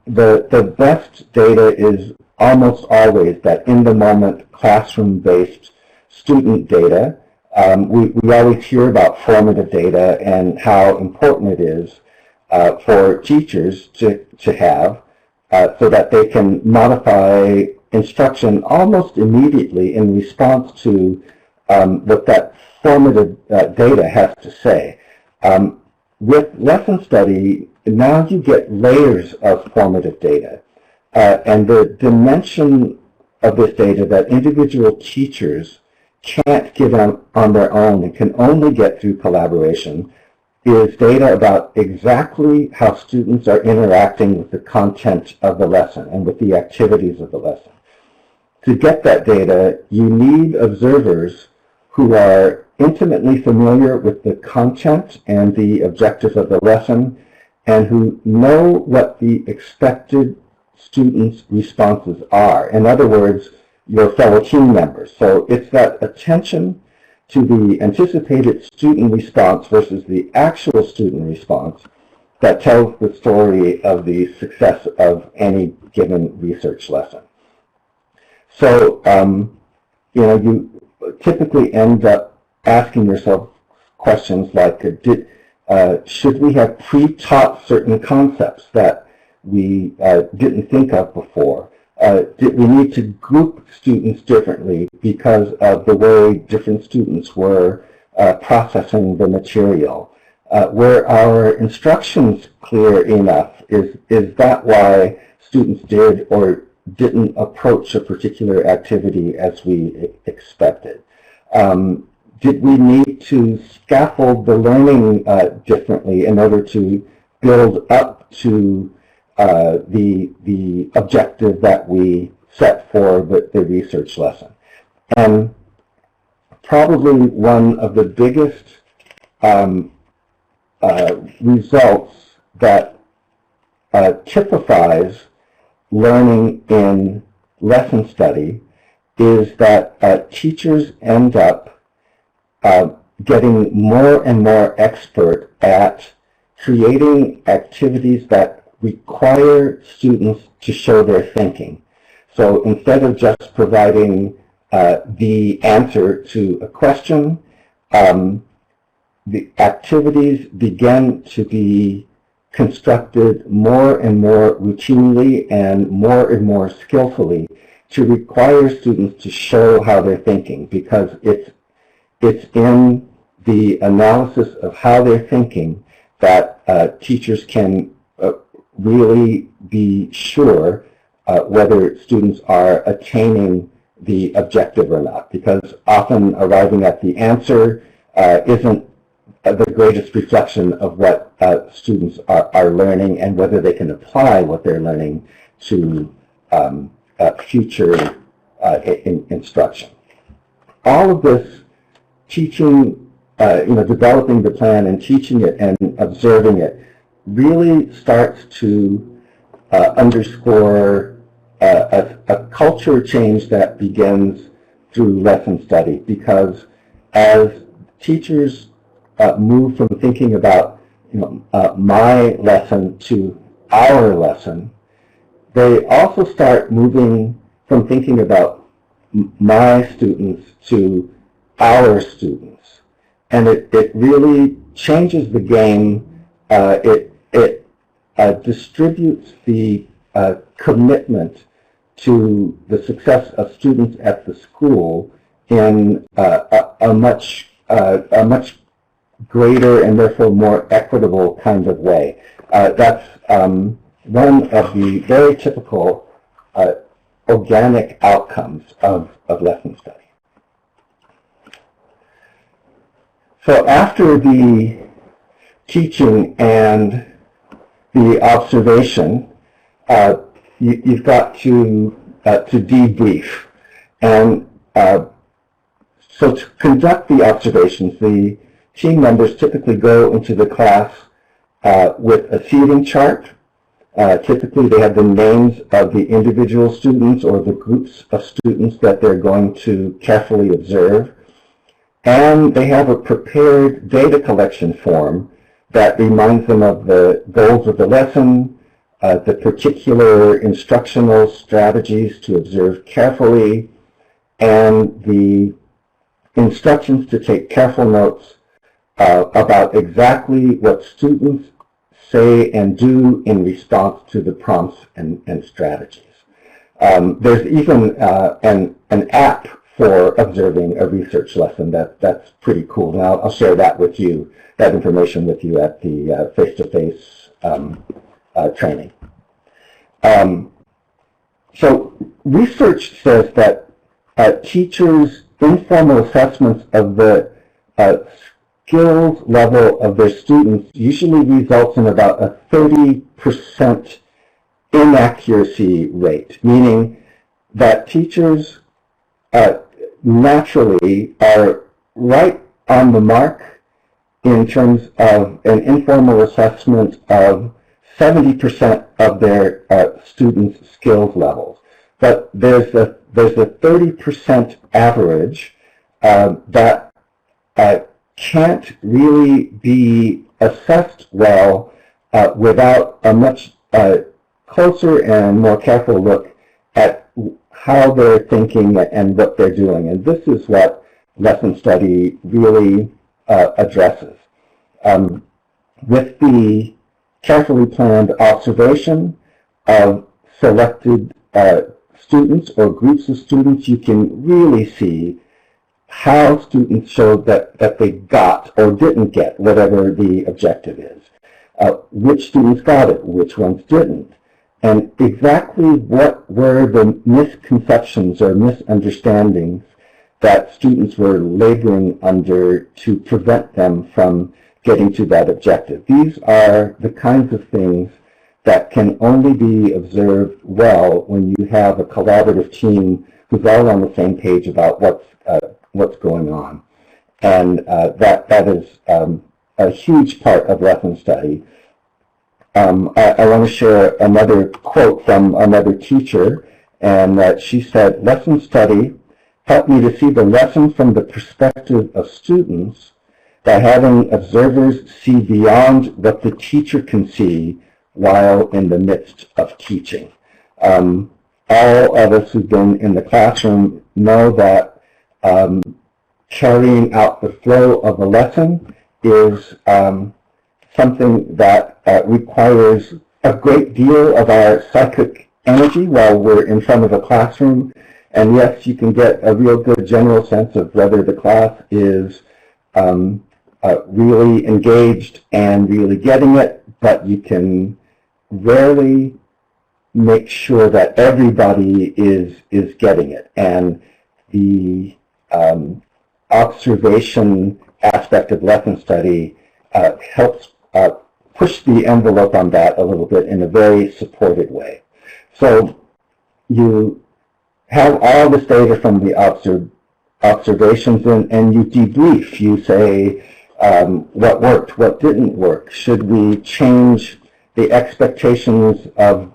The best data is almost always that in-the-moment classroom-based student data. We always hear about formative data and how important it is for teachers to have so that they can modify instruction almost immediately in response to what that formative data has to say. With lesson study, now you get layers of formative data. And the dimension of this data that individual teachers can't get on their own and can only get through collaboration is data about exactly how students are interacting with the content of the lesson and with the activities of the lesson. To get that data, you need observers who are intimately familiar with the content and the objectives of the lesson and who know what the expected students' responses are. In other words, your fellow team members. So it's that attention to the anticipated student response versus the actual student response that tells the story of the success of any given research lesson. So, you typically end up asking yourself questions like, should we have pre-taught certain concepts that we didn't think of before? Did we need to group students differently because of the way different students were processing the material? Were our instructions clear enough? Is that why students did or didn't approach a particular activity as we expected? Did we need to scaffold the learning differently in order to build up to the objective that we set for the research lesson? And probably one of the biggest results that typifies learning in lesson study is that teachers end up getting more and more expert at creating activities that require students to show their thinking. So instead of just providing the answer to a question, the activities begin to be constructed more and more routinely and more skillfully to require students to show how they're thinking, because it's in the analysis of how they're thinking that teachers can really be sure whether students are attaining the objective or not, because often arriving at the answer isn't the greatest reflection of what students are learning and whether they can apply what they're learning to future instruction. All of this teaching, developing the plan and teaching it and observing it really starts to underscore a culture change that begins through lesson study, because as teachers move from thinking about my lesson to our lesson, they also start moving from thinking about my students to our students. And it really changes the game. It distributes the commitment to the success of students at the school in a much greater and therefore more equitable kind of way. That's one of the very typical organic outcomes of lesson study. So after the teaching and the observation, you've got to debrief. And so to conduct the observations, the team members typically go into the class with a seating chart. Typically they have the names of the individual students or the groups of students that they're going to carefully observe. And they have a prepared data collection form that reminds them of the goals of the lesson, the particular instructional strategies to observe carefully, and the instructions to take careful notes about exactly what students say and do in response to the prompts and strategies. There's even an app for observing a research lesson that's pretty cool. And I'll share that with you, that information with you at the face-to-face training. So research says that teachers' informal assessments of the skills level of their students usually results in about a 30% inaccuracy rate, meaning that teachers naturally are right on the mark in terms of an informal assessment of 70% of their students' skills levels. But there's a 30% average that can't really be assessed well without a much closer and more careful look at how they're thinking and what they're doing. And this is what lesson study really addresses. With the carefully planned observation of selected students or groups of students, you can really see how students showed that they got or didn't get whatever the objective is. Which students got it, which ones didn't. And exactly what were the misconceptions or misunderstandings that students were laboring under to prevent them from getting to that objective. These are the kinds of things that can only be observed well when you have a collaborative team who's all on the same page about what's going on. And that is a huge part of lesson study. I want to share another quote from another teacher, and she said, "Lesson study helped me to see the lesson from the perspective of students by having observers see beyond what the teacher can see while in the midst of teaching." All of us who've been in the classroom know that carrying out the flow of a lesson is something that requires a great deal of our psychic energy while we're in front of a classroom. And yes, you can get a real good general sense of whether the class is really engaged and really getting it, but you can rarely make sure that everybody is getting it. And the observation aspect of lesson study helps push the envelope on that a little bit in a very supported way. So you have all this data from the observations and you debrief. You say what worked, what didn't work. Should we change the expectations of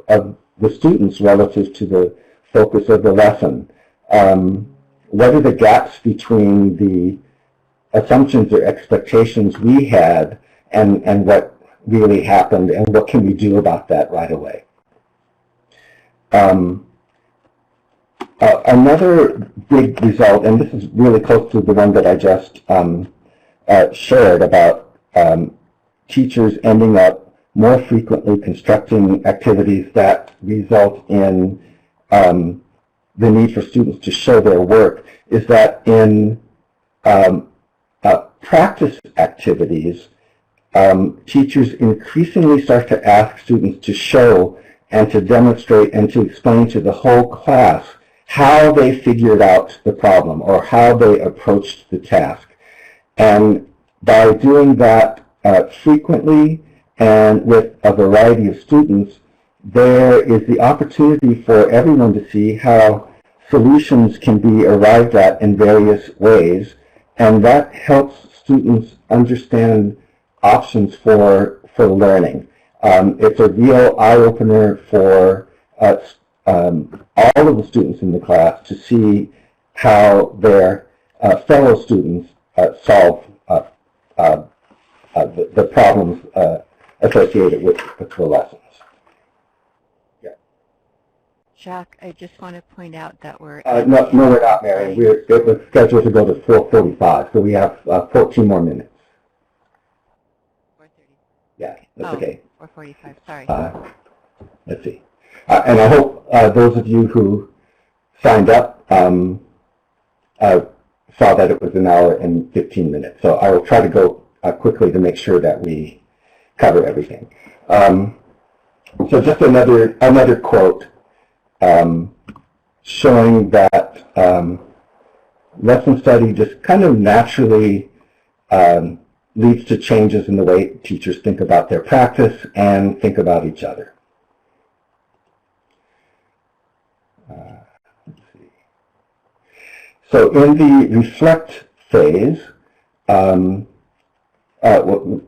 the students relative to the focus of the lesson? What are the gaps between the assumptions or expectations we had and what really happened and what can we do about that right away. Another big result, and this is really close to the one that I just shared about teachers ending up more frequently constructing activities that result in the need for students to show their work, is that in practice activities, teachers increasingly start to ask students to show and to demonstrate and to explain to the whole class how they figured out the problem or how they approached the task. And by doing that frequently and with a variety of students, there is the opportunity for everyone to see how solutions can be arrived at in various ways, and that helps students understand options for learning. It's a real eye-opener for all of the students in the class to see how their fellow students solve the problems associated with the lessons. Yeah. Jacques, I just want to point out that we're... no, we're not, Mary. It was scheduled to go to 4:45, so we have 14 more minutes. 4:30. Yeah, that's okay. 4:45, sorry. Let's see. And I hope those of you who signed up saw that it was an hour and 15 minutes. So I will try to go quickly to make sure that we cover everything. So just another quote showing that lesson study just kind of naturally leads to changes in the way teachers think about their practice and think about each other. Let's see. So in the reflect phase, we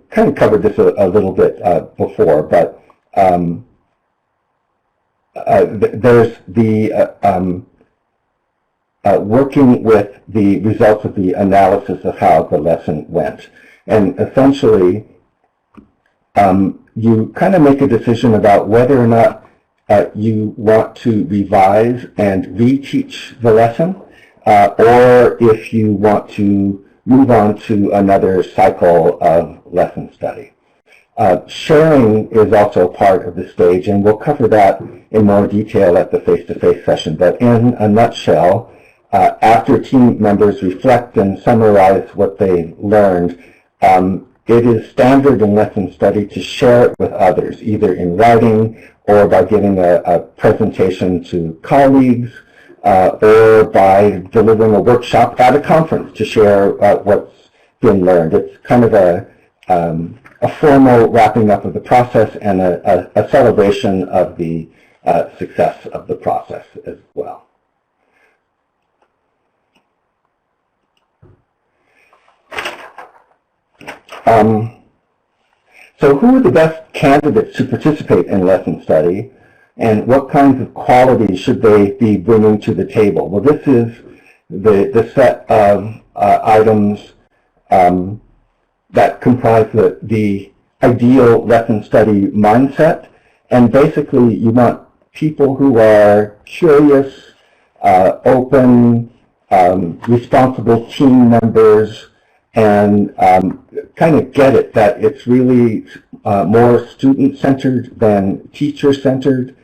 kind of covered this a little bit before, but there's the working with the results of the analysis of how the lesson went. And essentially, you kind of make a decision about whether or not you want to revise and reteach the lesson, or if you want to move on to another cycle of lesson study. Sharing is also part of the stage, and we'll cover that in more detail at the face-to-face session. But in a nutshell, after team members reflect and summarize what they learned, it is standard in lesson study to share it with others, either in writing or by giving a presentation to colleagues, or by delivering a workshop at a conference to share what's been learned. It's kind of a formal wrapping up of the process and a celebration of the success of the process as well. So who are the best candidates to participate in lesson study, and what kinds of qualities should they be bringing to the table? Well, this is the set of items that comprise the ideal lesson study mindset. And basically, you want people who are curious, open, responsible team members, and kind of get it that it's really more student-centered than teacher-centered.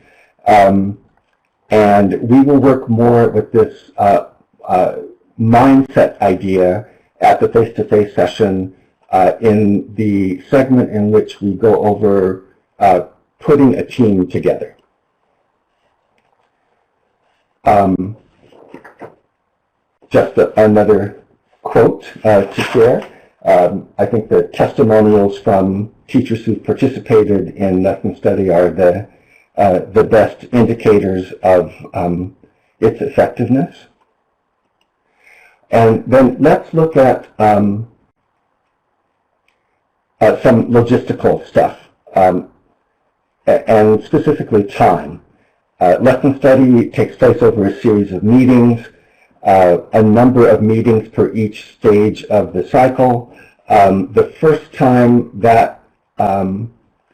And we will work more with this mindset idea at the face-to-face session in the segment in which we go over putting a team together. Just another quote to share. I think the testimonials from teachers who participated in lesson study are the best indicators of its effectiveness. And then let's look at some logistical stuff, and specifically time. Lesson study takes place over a series of meetings. a number of meetings per each stage of the cycle. The first time that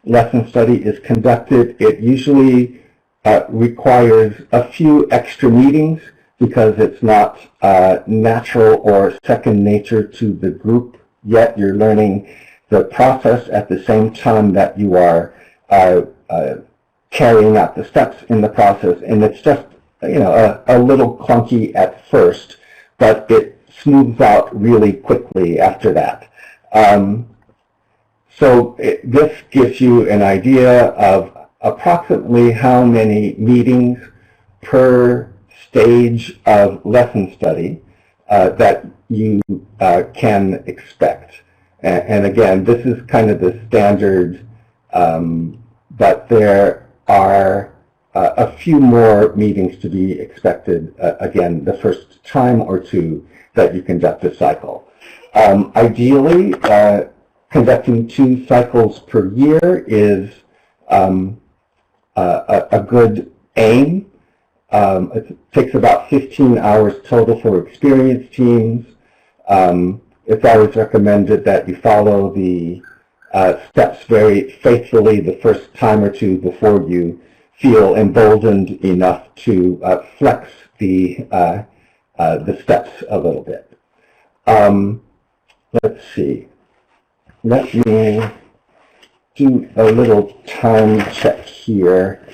lesson study is conducted, it usually requires a few extra meetings because it's not natural or second nature to the group yet. You're learning the process at the same time that you are carrying out the steps in the process, and it's just a little clunky at first, but it smooths out really quickly after that. This gives you an idea of approximately how many meetings per stage of lesson study that you can expect. And again, this is kind of the standard, but there are a few more meetings to be expected, again, the first time or two that you conduct a cycle. Ideally, conducting 2 cycles per year is a good aim. It takes about 15 hours total for experienced teams. It's always recommended that you follow the steps very faithfully the first time or two before you feel emboldened enough to flex the steps a little bit. Let's see. Let me do a little time check here.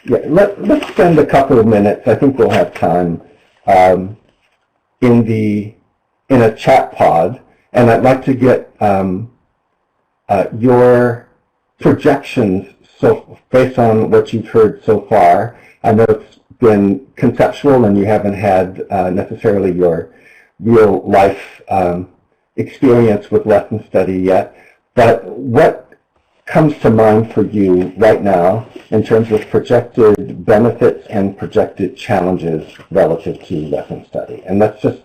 Let's spend a couple of minutes. I think we'll have time in a chat pod, and I'd like to get your projections. So based on what you've heard so far, I know it's been conceptual and you haven't had necessarily your real life experience with lesson study yet, but what comes to mind for you right now in terms of projected benefits and projected challenges relative to lesson study? And let's just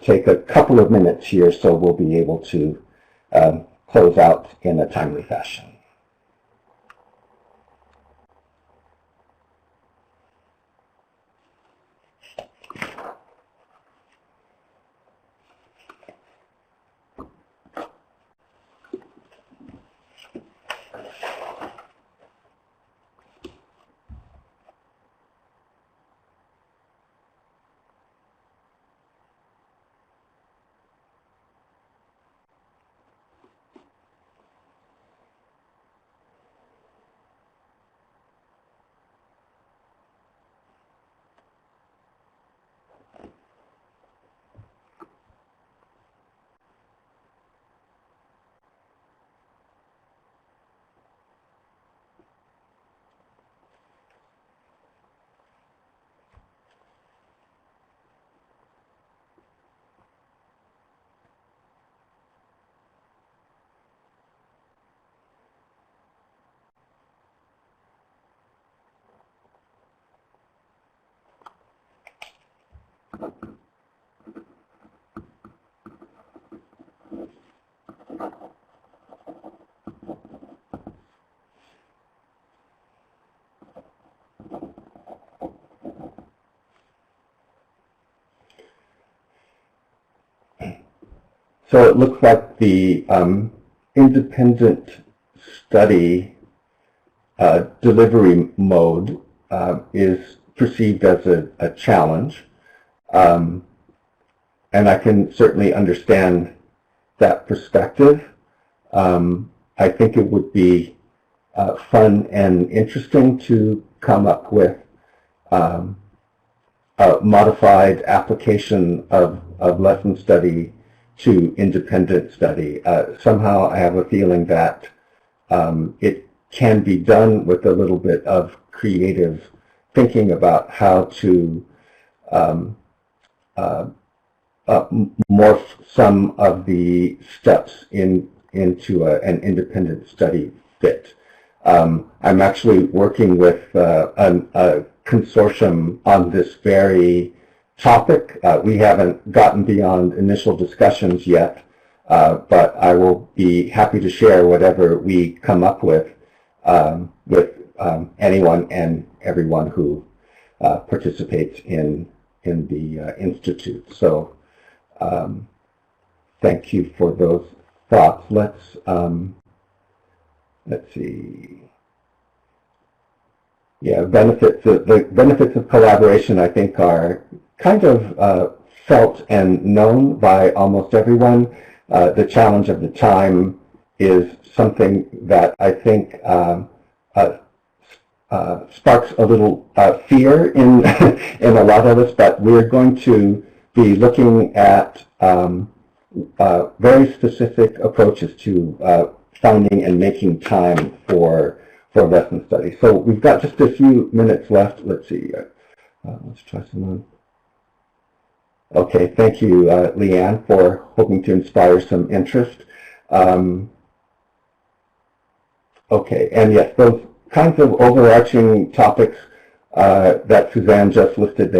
take a couple of minutes here so we'll be able to close out in a timely fashion. So it looks like the independent study delivery mode is perceived as a challenge. And I can certainly understand that perspective. I think it would be fun and interesting to come up with a modified application of lesson study to independent study. Somehow I have a feeling that it can be done with a little bit of creative thinking about how to morph some of the steps into an independent study fit. I'm actually working with a consortium on this very topic. We haven't gotten beyond initial discussions yet, but I will be happy to share whatever we come up with anyone and everyone who participates in Institute. So thank you for those thoughts. Let's see. Yeah, the benefits of collaboration, I think, are kind of felt and known by almost everyone. The challenge of the time is something that I think sparks a little fear in in a lot of us, but we're going to be looking at very specific approaches to finding and making time for lesson study. So we've got just a few minutes left. Let's see. Let's try someone. Okay, thank you, Leanne, for hoping to inspire some interest. Okay, and yes, those kinds of overarching topics that Suzanne just listed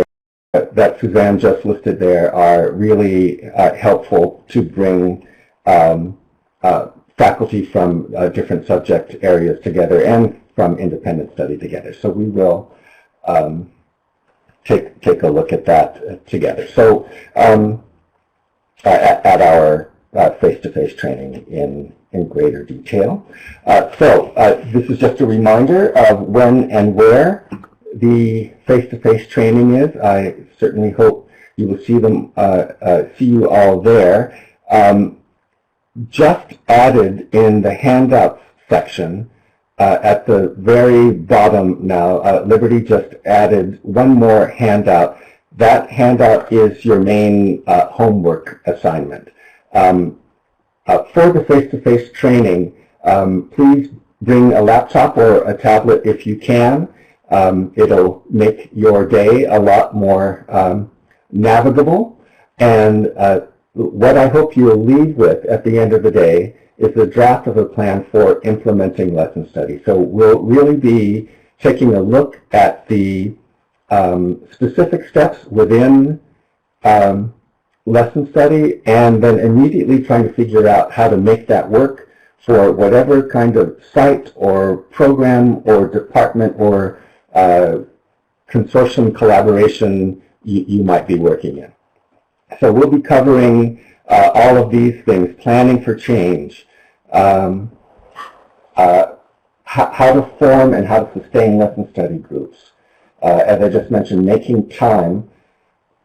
there, are really helpful to bring faculty from different subject areas together and from independent study together. So we will take a look at that together. So at our face-to-face training in greater detail. This is just a reminder of when and where the face-to-face training is. I certainly hope you will see you all there. Just added in the handouts section at the very bottom now, Liberty just added one more handout. That handout is your main homework assignment. For the face-to-face training, please bring a laptop or a tablet if you can. It'll make your day a lot more navigable. And what I hope you'll leave with at the end of the day is a draft of a plan for implementing lesson study. So we'll really be taking a look at the specific steps within lesson study and then immediately trying to figure out how to make that work for whatever kind of site or program or department or consortium collaboration you might be working in. So we'll be covering all of these things: planning for change, how to form and how to sustain lesson study groups. As I just mentioned, making time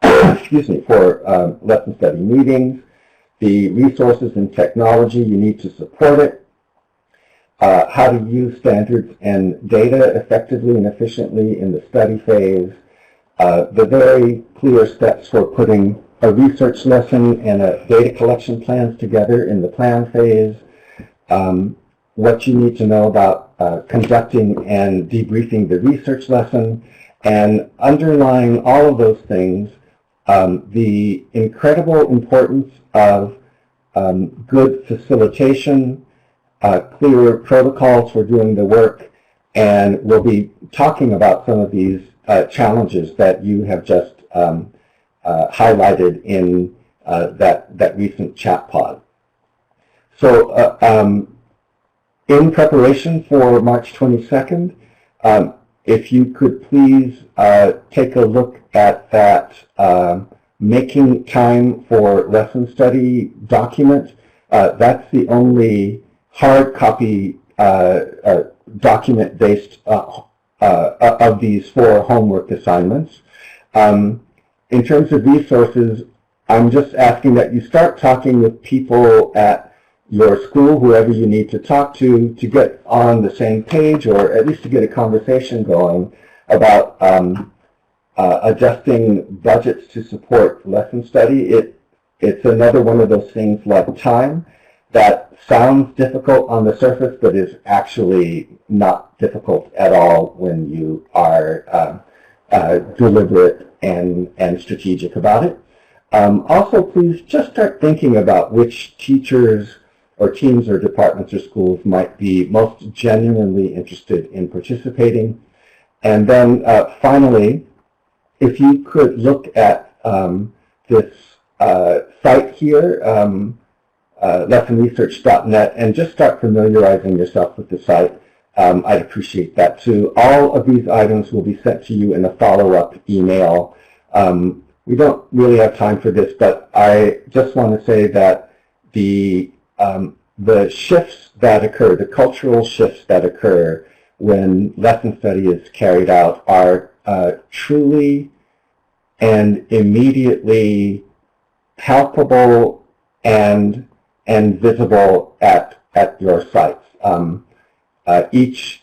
excuse me, for lesson study meetings, the resources and technology you need to support it, how to use standards and data effectively and efficiently in the study phase, the very clear steps for putting a research lesson and a data collection plans together in the plan phase, what you need to know about conducting and debriefing the research lesson, and underlying all of those things, the incredible importance of good facilitation, clear protocols for doing the work, and we'll be talking about some of these challenges that you have just highlighted in that recent chat pod. So in preparation for March 22nd, if you could please take a look at that Making Time for Lesson Study document. That's the only hard copy document based of these 4 homework assignments. In terms of resources, I'm just asking that you start talking with people at your school, whoever you need to talk to get on the same page, or at least to get a conversation going about adjusting budgets to support lesson study. It's another one of those things like time that sounds difficult on the surface, but is actually not difficult at all when you are deliberate and strategic about it. Also, please just start thinking about which teachers or teams or departments or schools might be most genuinely interested in participating. And then finally, if you could look at this site here, lessonresearch.net, and just start familiarizing yourself with the site, I'd appreciate that too. All of these items will be sent to you in a follow-up email we don't really have time for this, but I just want to say that the shifts that occur, the cultural shifts that occur when lesson study is carried out are truly and immediately palpable and visible at your sites. Each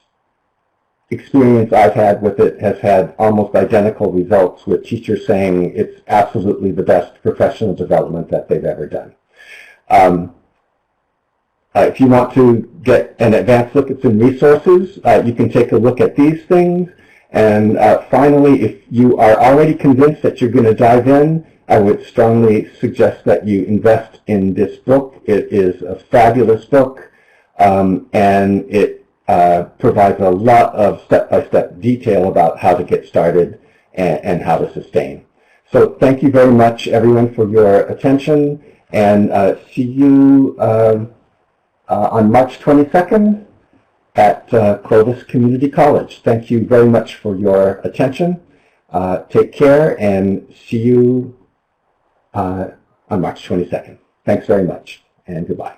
experience I've had with it has had almost identical results, with teachers saying it's absolutely the best professional development that they've ever done. If you want to get an advanced look at some resources, you can take a look at these things. And finally, if you are already convinced that you're going to dive in, I would strongly suggest that you invest in this book. It is a fabulous book, and it provides a lot of step-by-step detail about how to get started and how to sustain. So thank you very much, everyone, for your attention, and see you on March 22nd at Clovis Community College. Thank you very much for your attention. Take care, and see you on March 22nd. Thanks very much, and goodbye.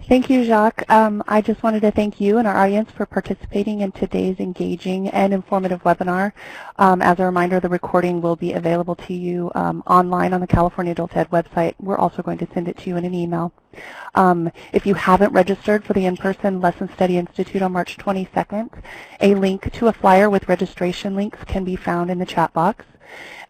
Thank you, Jacques. I just wanted to thank you and our audience for participating in today's engaging and informative webinar. As a reminder, the recording will be available to you online on the California Adult Ed website. We're also going to send it to you in an email. If you haven't registered for the in-person Lesson Study Institute on March 22nd, a link to a flyer with registration links can be found in the chat box.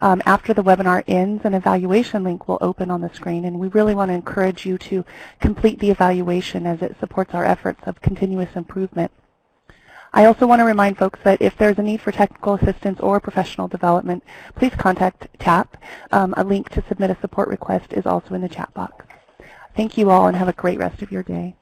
After the webinar ends, an evaluation link will open on the screen, and we really want to encourage you to complete the evaluation as it supports our efforts of continuous improvement. I also want to remind folks that if there's a need for technical assistance or professional development, please contact TAP. A link to submit a support request is also in the chat box. Thank you all, and have a great rest of your day.